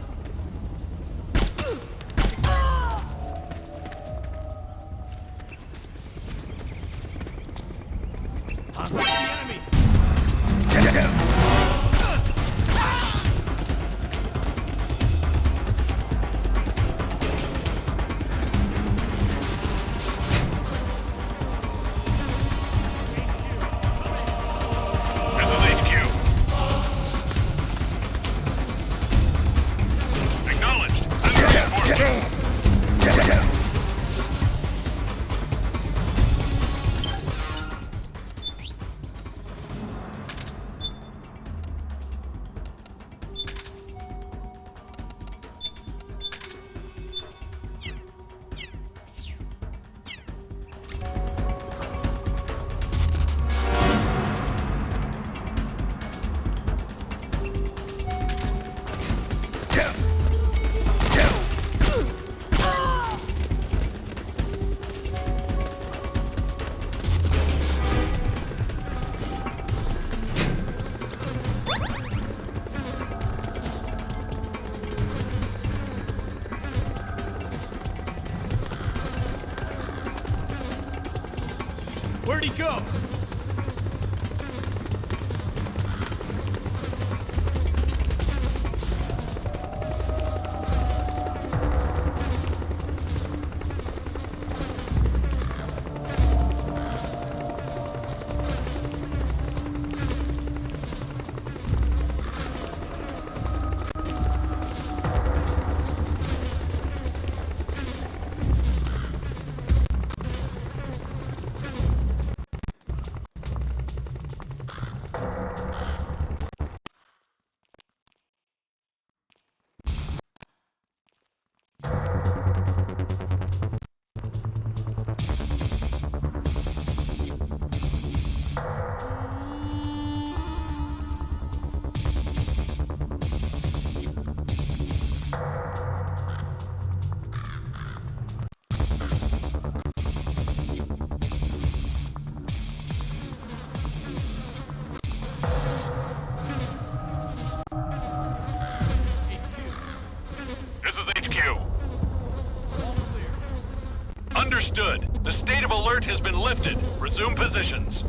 Where'd he go? Understood. The state of alert has been lifted. Resume positions.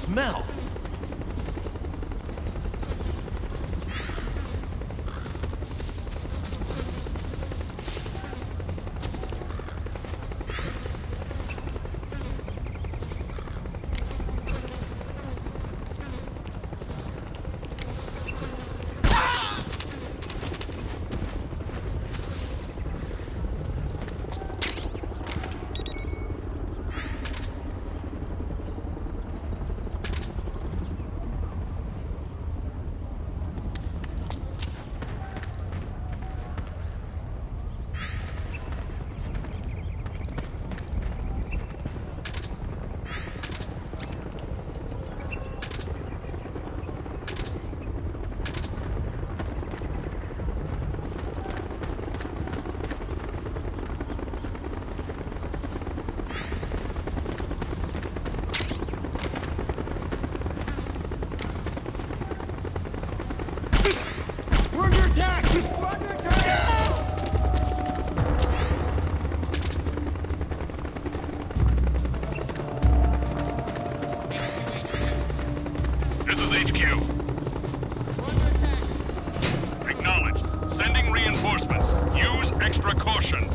smell? This is HQ. Acknowledged. Sending reinforcements. Use extra caution.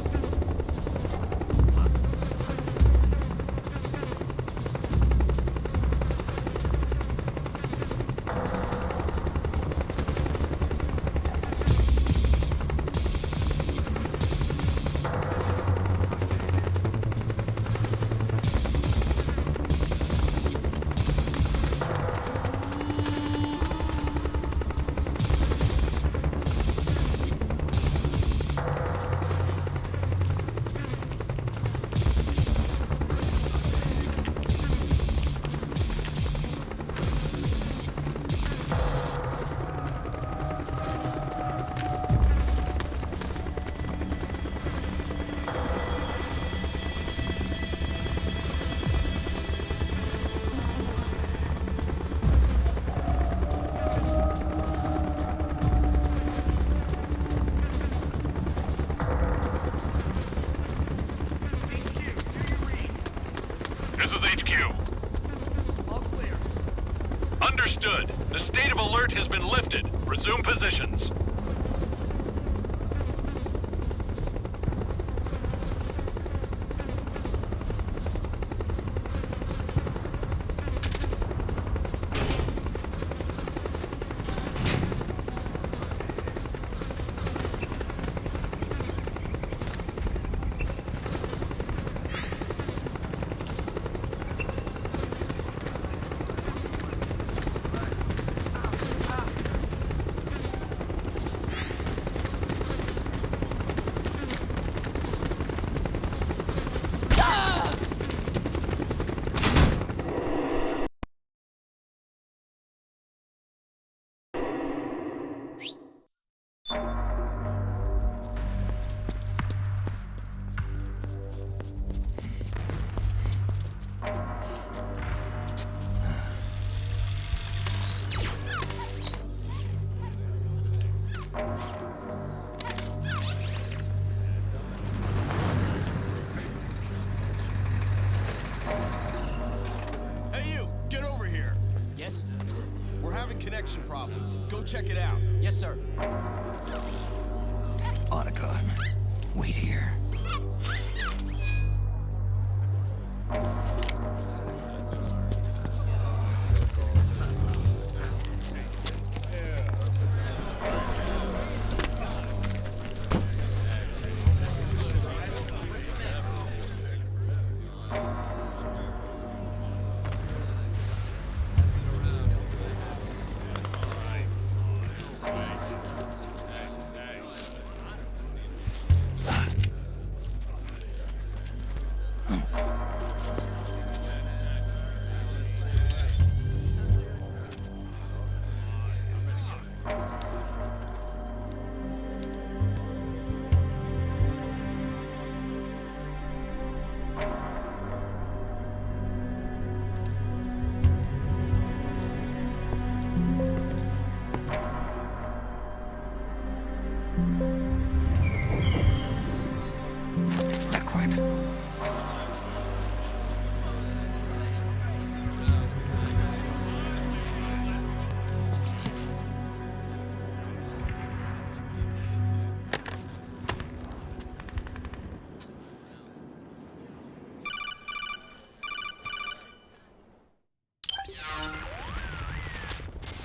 Understood. The state of alert has been lifted. Resume positions. Connection problems. Go check it out. Yes, sir. Otacon, wait here.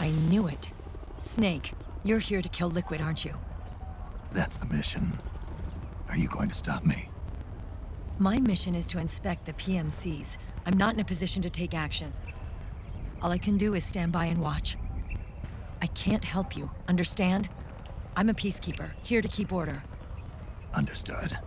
I knew it. Snake, you're here to kill Liquid, aren't you? That's the mission. Are you going to stop me? My mission is to inspect the PMCs. I'm not in a position to take action. All I can do is stand by and watch. I can't help you, understand? I'm a peacekeeper, here to keep order. Understood.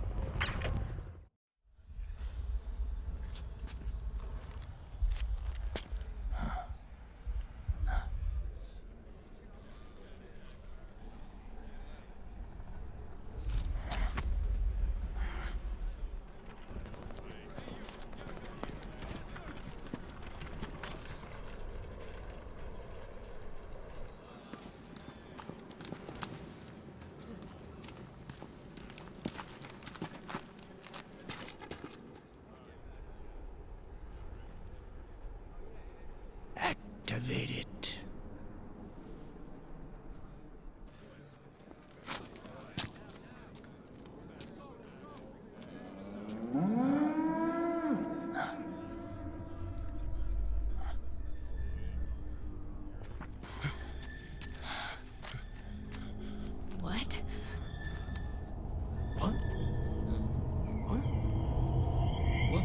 Activate it. What? What? What? What?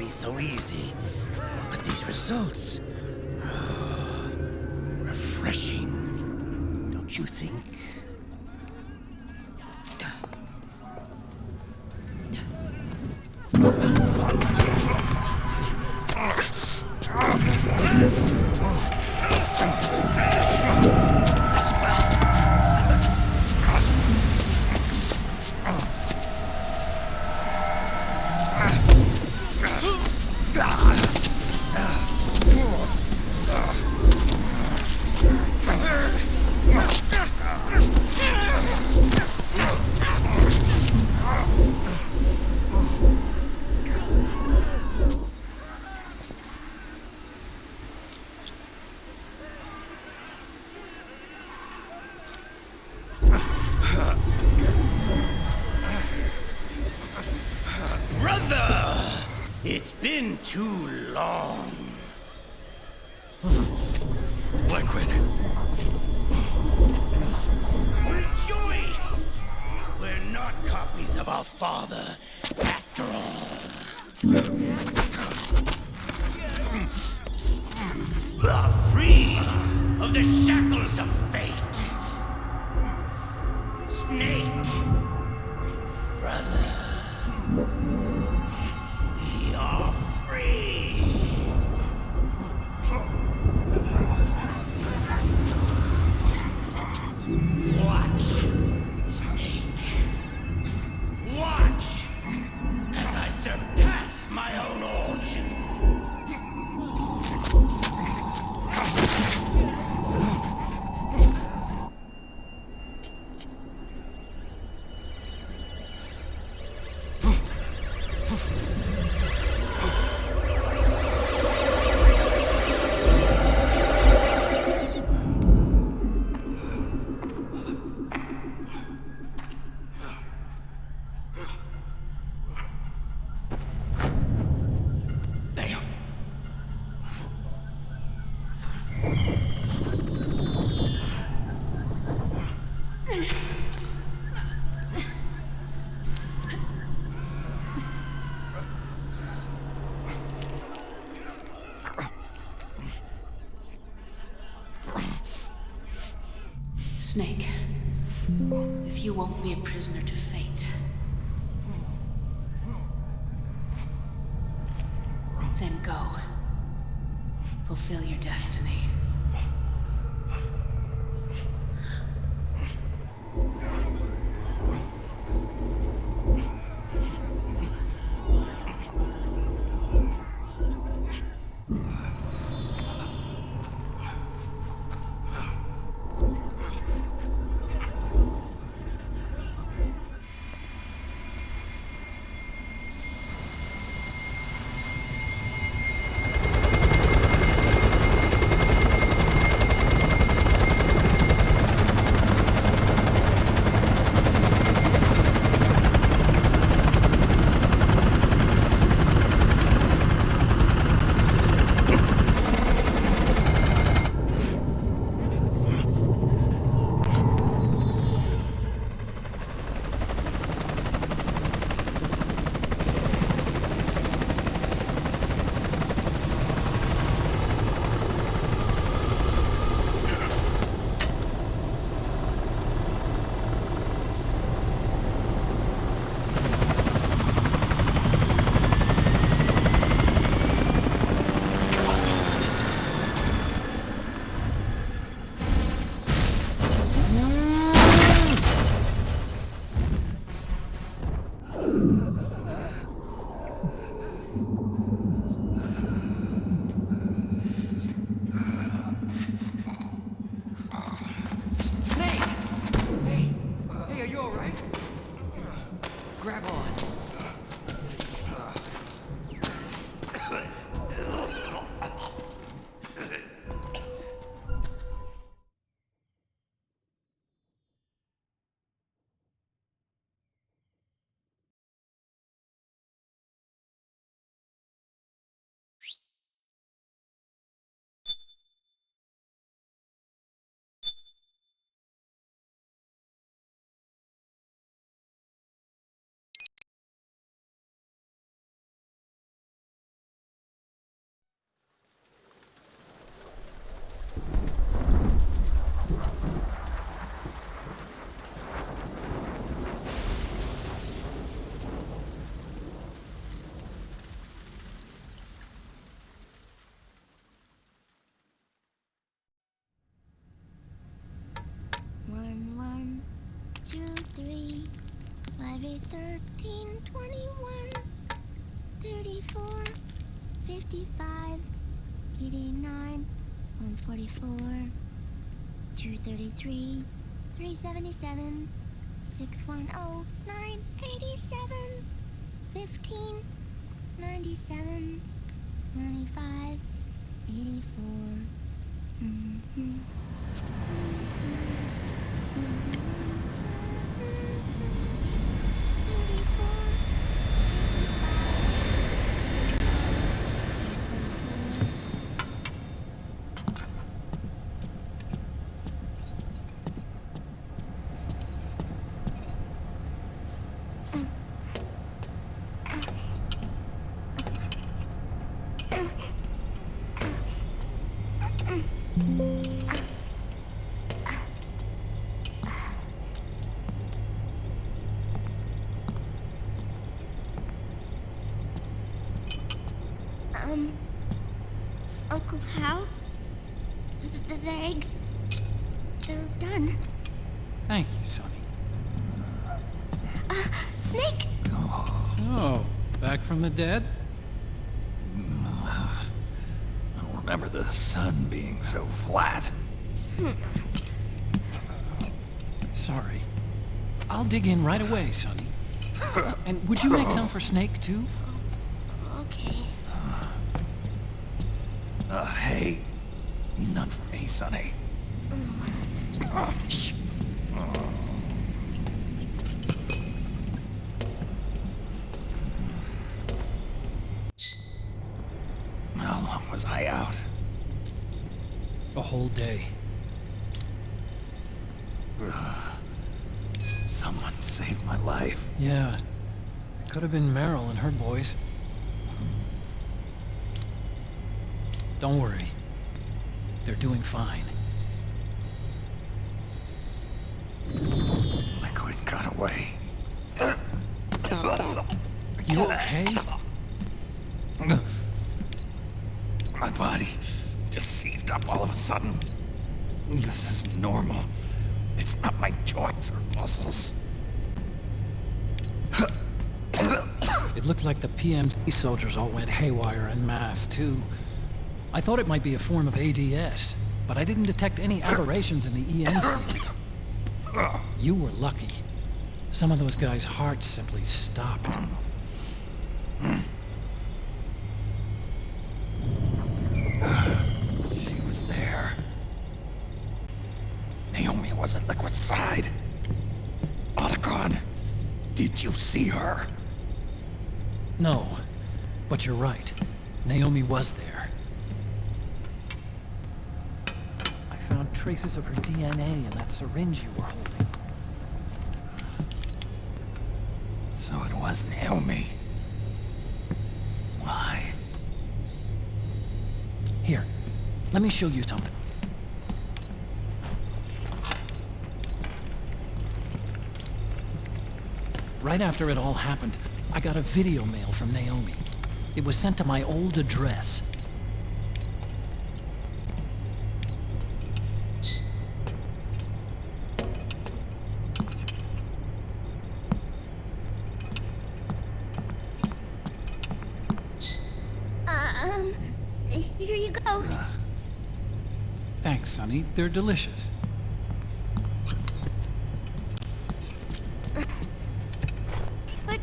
So easy. But these results... refreshing. Don't you think? It's been too long. Liquid. Rejoice! We're not copies of our father, after all. Are free of the shackles of fate. Snake, brother. We are free. Watch, Snake. Watch as I surpass my own origin. Snake, if you won't be a prisoner to fate, then go. Fulfill your destiny. One, 2, 3, 5, 8, 13, 21, 34, 55, 89, 144, 233, 377, 610, 987, 15, 97, 95, 84. Uncle Hal? The eggs, they're done. Thank you, Sonny. Snake! So, back from the dead? I don't remember the sun being so flat. Sorry. I'll dig in right away, Sonny. And would you make some for Snake, too? Okay. Hey, none for me, Sonny. Shh. How long was I out? A whole day. Someone saved my life. Yeah. It could have been Meryl and her boys. Don't worry. They're doing fine. way. Are you okay? My body just seized up all of a sudden. This is normal. It's not my joints or muscles. It looked like the PMC soldiers all went haywire en masse, too. I thought it might be a form of ADS, but I didn't detect any aberrations in the EM field. You were lucky. Some of those guys' hearts simply stopped. She was there. Naomi was at Liquid's side. Otacon, did you see her? No, but you're right. Naomi was there. I found traces of her DNA in that syringe you were holding. So it was Naomi. Why? Here, let me show you something. Right after it all happened, I got a video mail from Naomi. It was sent to my old address. Here you go. Thanks, Sonny. They're delicious. But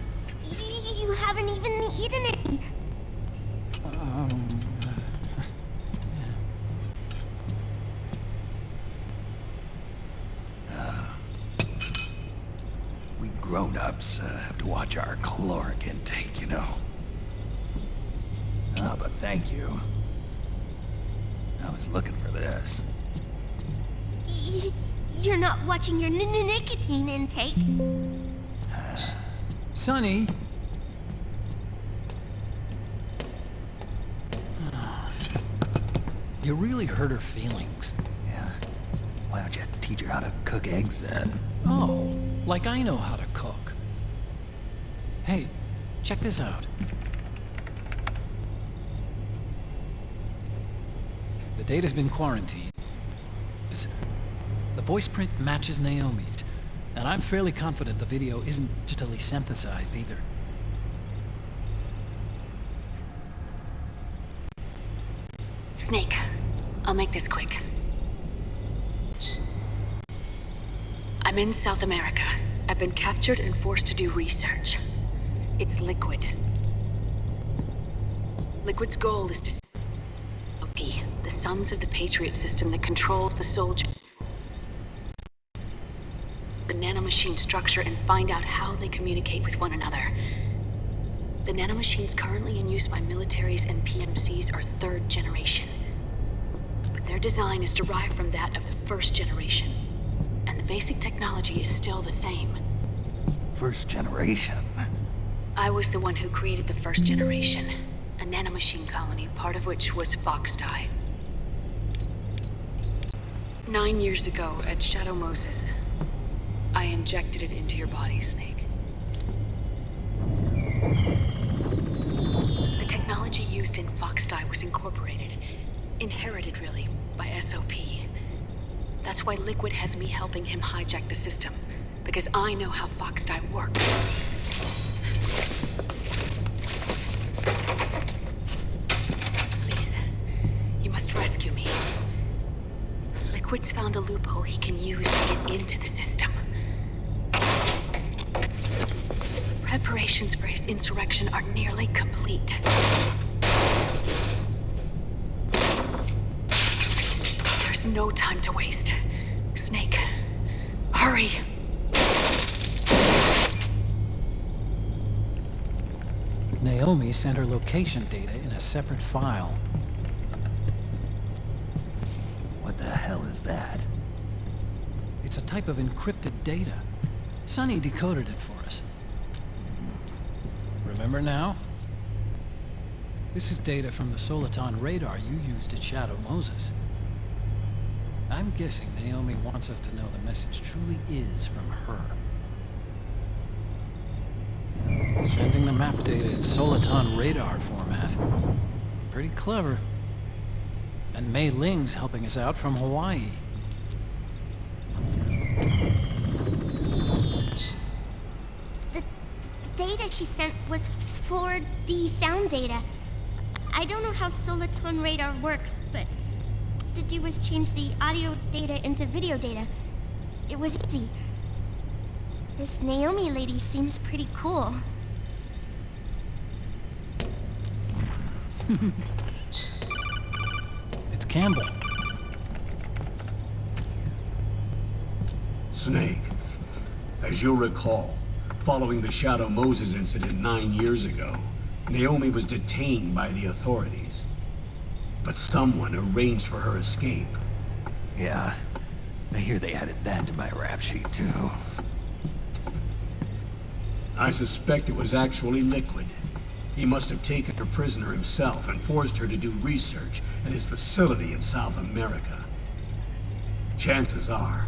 you haven't even eaten any. We grown-ups have to watch our caloric intake, you know. Oh, but thank you. I was looking for this. You're not watching your nicotine intake. Sonny! You really hurt her feelings. Yeah. Why don't you teach her how to cook eggs then? Oh, like I know how to cook. Hey, check this out. The data's been quarantined. The voice print matches Naomi's, and I'm fairly confident the video isn't digitally synthesized either. Snake, I'll make this quick. I'm in South America. I've been captured and forced to do research. It's Liquid. Liquid's goal is to the Sons of the Patriot system that controls the soldier, the nanomachine structure, and find out how they communicate with one another. The nanomachines currently in use by militaries and PMCs are third generation. But their design is derived from that of the first generation, and the basic technology is still the same. First generation? I was the one who created the first generation, a nanomachine colony, part of which was Foxdie. 9 years ago at Shadow Moses, I injected it into your body, Snake. The technology used in Foxdie was incorporated, inherited really, by SOP. That's why Liquid has me helping him hijack the system, because I know how Foxdie works. Please, you must rescue me. Liquid's found a loophole he can use to get into the system. Preparations for his insurrection are nearly complete. There's no time to waste. Snake, hurry! Naomi sent her location data in a separate file. What the hell is that? It's a type of encrypted data. Sonny decoded it for us. Remember now? This is data from the Soliton radar you used at Shadow Moses. I'm guessing Naomi wants us to know the message truly is from her. Sending the map data in Soliton radar format. Pretty clever. And Mei Ling's helping us out from Hawaii. The data she sent was 4D sound data. I don't know how Soliton radar works, but to do was change the audio data into video data. It was easy. This Naomi lady seems pretty cool. It's Campbell. Snake, as you'll recall, following the Shadow Moses incident 9 years ago, Naomi was detained by the authorities. But someone arranged for her escape. Yeah, I hear they added that to my rap sheet too. I suspect it was actually Liquid. He must have taken her prisoner himself and forced her to do research at his facility in South America. Chances are,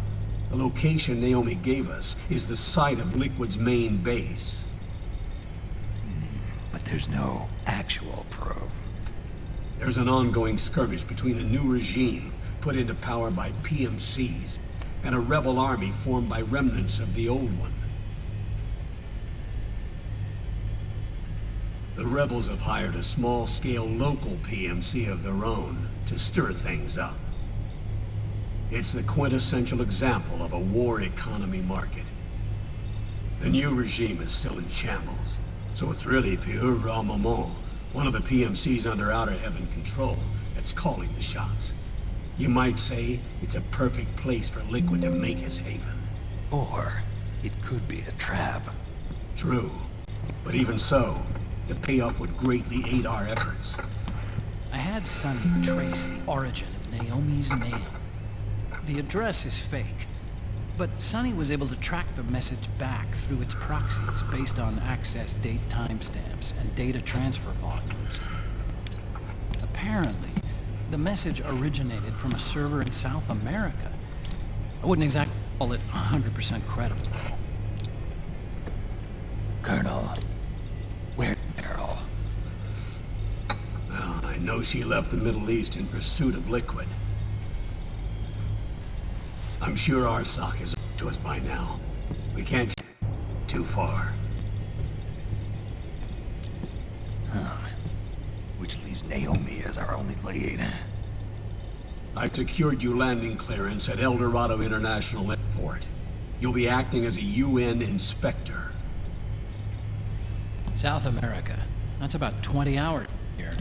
the location Naomi gave us is the site of Liquid's main base. But there's no actual proof. There's an ongoing skirmish between a new regime put into power by PMCs and a rebel army formed by remnants of the old one. The rebels have hired a small-scale local PMC of their own to stir things up. It's the quintessential example of a war economy market. The new regime is still in shambles, so it's really Pure Maman, one of the PMCs under Outer Heaven control, that's calling the shots. You might say it's a perfect place for Liquid to make his haven. Or it could be a trap. True, but even so, the payoff would greatly aid our efforts. I had Sonny trace the origin of Naomi's mail. The address is fake, but Sonny was able to track the message back through its proxies based on access date timestamps and data transfer volumes. Apparently, the message originated from a server in South America. I wouldn't exactly call it 100% credible. Colonel, where's Meryl? Well, I know she left the Middle East in pursuit of Liquid. I'm sure Arsak is up to us by now. We can't too far. Which leaves Naomi as our only lead. I secured you landing clearance at El Dorado International Airport. You'll be acting as a UN inspector. South America. That's about 20 hours here.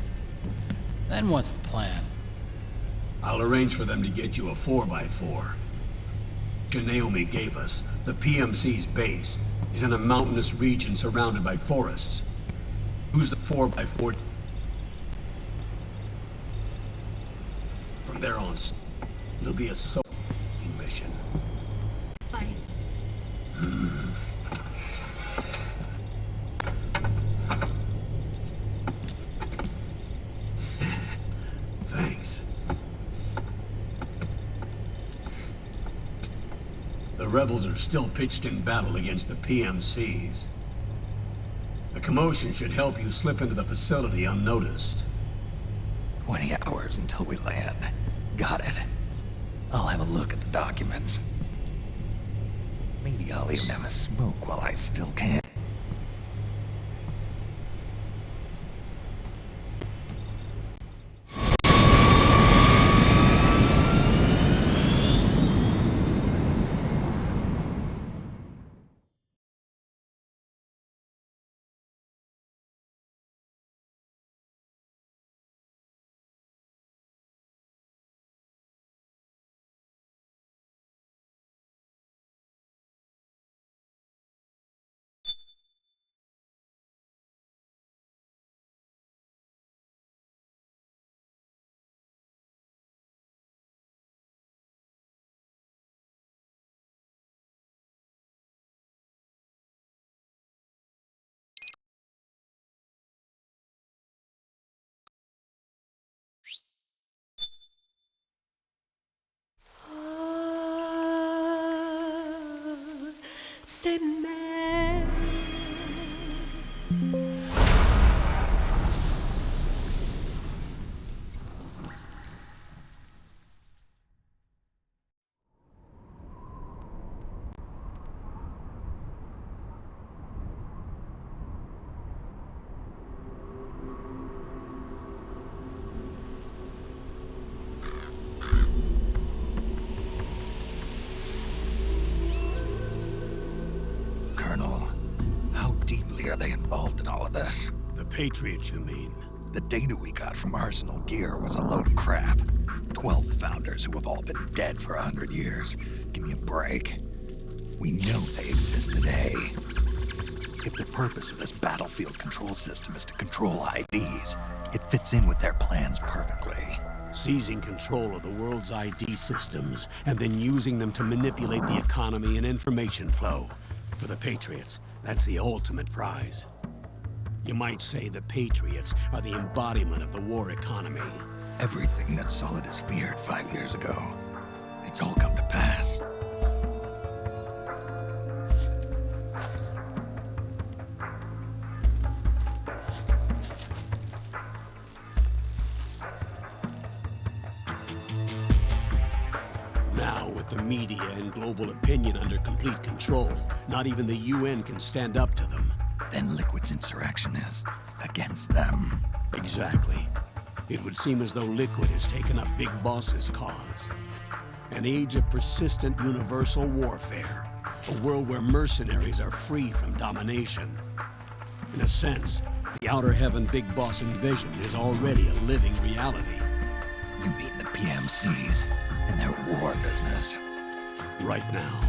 Then what's the plan? I'll arrange for them to get you a 4x4. Naomi gave us, the PMC's base, is in a mountainous region surrounded by forests. Who's the 4x4? From there on, it'll be a soaking mission. Bye. Thanks. The rebels are still pitched in battle against the PMCs. The commotion should help you slip into the facility unnoticed. 20 hours until we land. Got it. I'll have a look at the documents. Maybe I'll even have a smoke while I still can. C'est mer Patriots, you mean? The data we got from Arsenal Gear was a load of crap. 12 founders who have all been dead for 100 years. Give me a break. We know they exist today. If the purpose of this battlefield control system is to control IDs, it fits in with their plans perfectly. Seizing control of the world's ID systems and then using them to manipulate the economy and information flow. For the Patriots, that's the ultimate prize. You might say the Patriots are the embodiment of the war economy. Everything that Solidus feared 5 years ago, it's all come to pass. Now, with the media and global opinion under complete control, not even the UN can stand up to them. Then Liquid's insurrection is against them. Exactly. It would seem as though Liquid has taken up Big Boss's cause. An age of persistent universal warfare. A world where mercenaries are free from domination. In a sense, the Outer Heaven Big Boss envision is already a living reality. You mean the PMCs and their war business? Right now,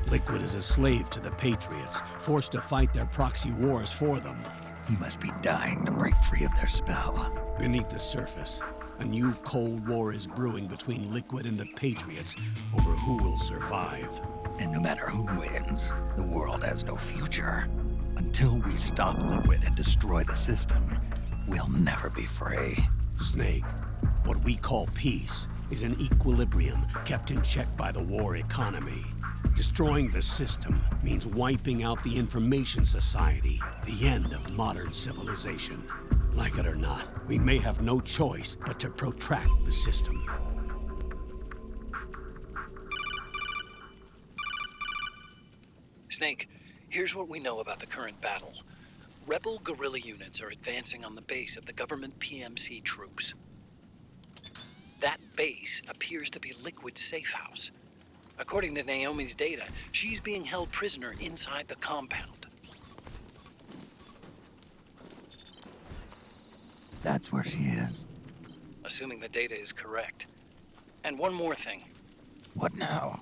Liquid is a slave to the Patriots, forced to fight their proxy wars for them. He must be dying to break free of their spell. Beneath the surface, a new Cold War is brewing between Liquid and the Patriots over who will survive. And no matter who wins, the world has no future. Until we stop Liquid and destroy the system, we'll never be free. Snake, what we call peace is an equilibrium kept in check by the war economy. Destroying the system means wiping out the information society, the end of modern civilization. Like it or not, we may have no choice but to protract the system. Snake, here's what we know about the current battle. Rebel guerrilla units are advancing on the base of the government PMC troops. That base appears to be Liquid's safe house. According to Naomi's data, she's being held prisoner inside the compound. That's where she is. Assuming the data is correct. And one more thing. What now?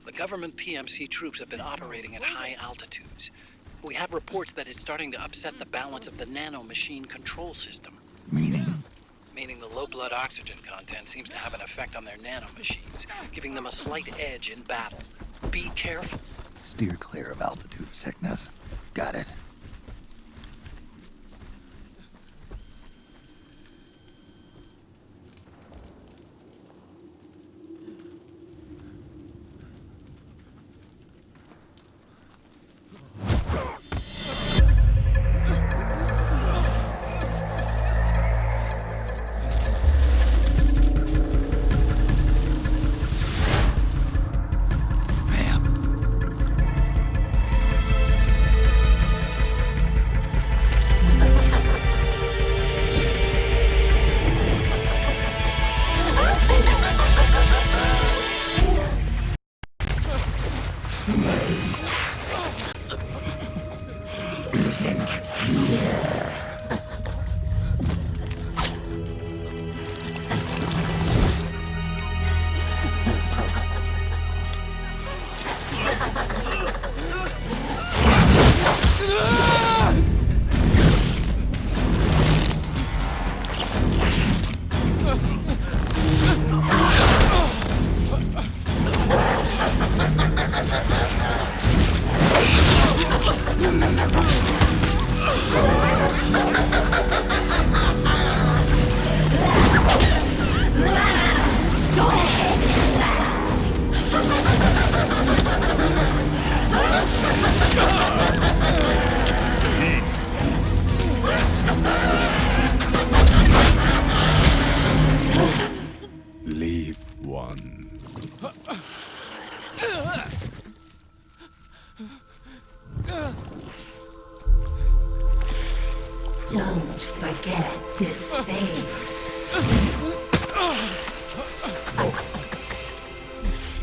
The government PMC troops have been operating at high altitudes. We have reports that it's starting to upset the balance of the nanomachine control system. Meaning? Meaning the low blood oxygen content seems to have an effect on their nanomachines, giving them a slight edge in battle. Be careful. Steer clear of altitude sickness. Got it. Don't forget this face.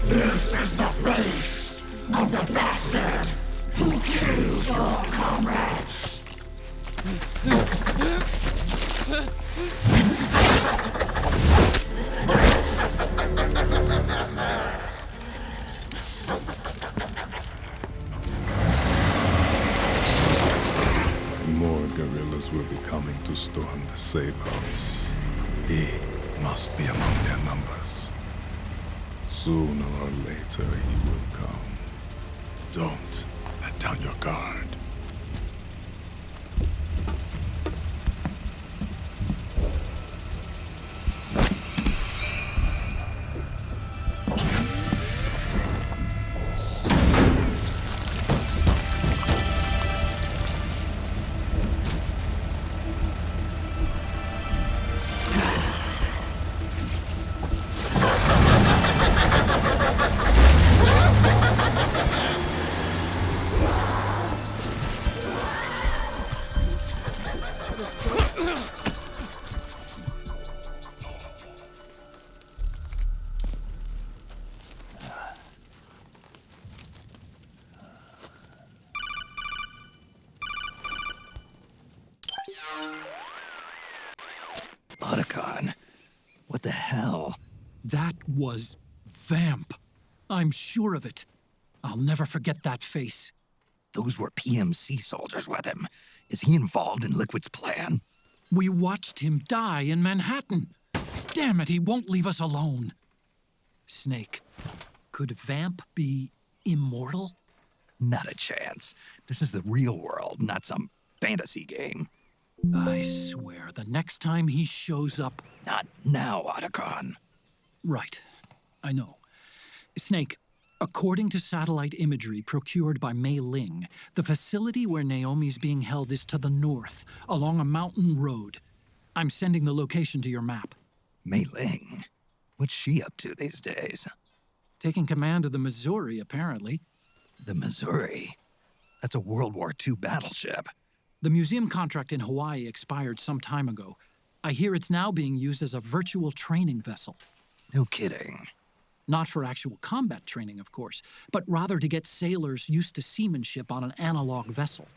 This is the face of the bastard who killed your comrades. More guerrillas will be coming to storm the safe house. He must be among their numbers. Sooner or later, he will come. Don't let down your guard. Otacon, what the hell? That was Vamp. I'm sure of it. I'll never forget that face. Those were PMC soldiers with him. Is he involved in Liquid's plan? We watched him die in Manhattan. Damn it, he won't leave us alone. Snake, could Vamp be immortal? Not a chance. This is the real world, not some fantasy game. I swear, the next time he shows up... Not now, Otacon. Right. I know. Snake, according to satellite imagery procured by Mei Ling, the facility where Naomi's being held is to the north, along a mountain road. I'm sending the location to your map. Mei Ling? What's she up to these days? Taking command of the Missouri, apparently. The Missouri? That's a World War II battleship. The museum contract in Hawaii expired some time ago. I hear it's now being used as a virtual training vessel. No kidding. Not for actual combat training, of course, but rather to get sailors used to seamanship on an analog vessel.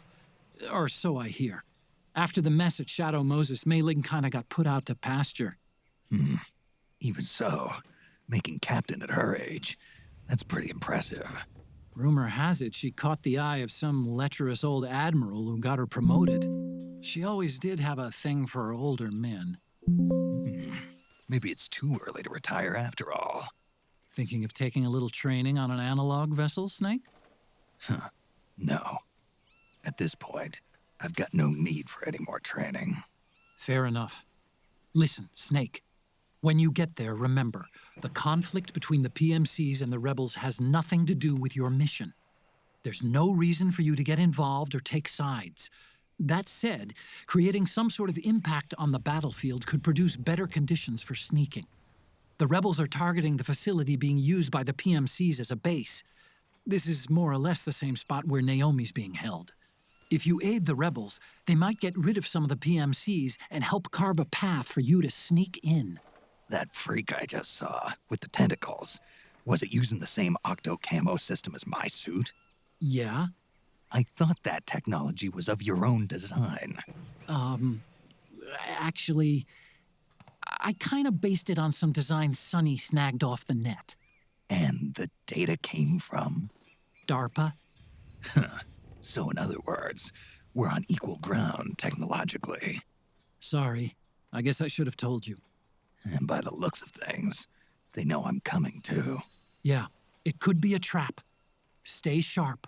Or so I hear. After the mess at Shadow Moses, Mei Ling kinda got put out to pasture. Even so, making captain at her age, that's pretty impressive. Rumor has it she caught the eye of some lecherous old admiral who got her promoted. She always did have a thing for older men. Maybe it's too early to retire after all. Thinking of taking a little training on an analog vessel, Snake? No. At this point, I've got no need for any more training. Fair enough. Listen, Snake. When you get there, remember, the conflict between the PMCs and the rebels has nothing to do with your mission. There's no reason for you to get involved or take sides. That said, creating some sort of impact on the battlefield could produce better conditions for sneaking. The rebels are targeting the facility being used by the PMCs as a base. This is more or less the same spot where Naomi's being held. If you aid the rebels, they might get rid of some of the PMCs and help carve a path for you to sneak in. That freak I just saw, with the tentacles, was it using the same octo-camo system as my suit? Yeah? I thought that technology was of your own design. Actually, I kinda based it on some design Sonny snagged off the net. And the data came from? DARPA. So in other words, we're on equal ground technologically. Sorry. I guess I should have told you. And by the looks of things, they know I'm coming too. Yeah, it could be a trap. Stay sharp.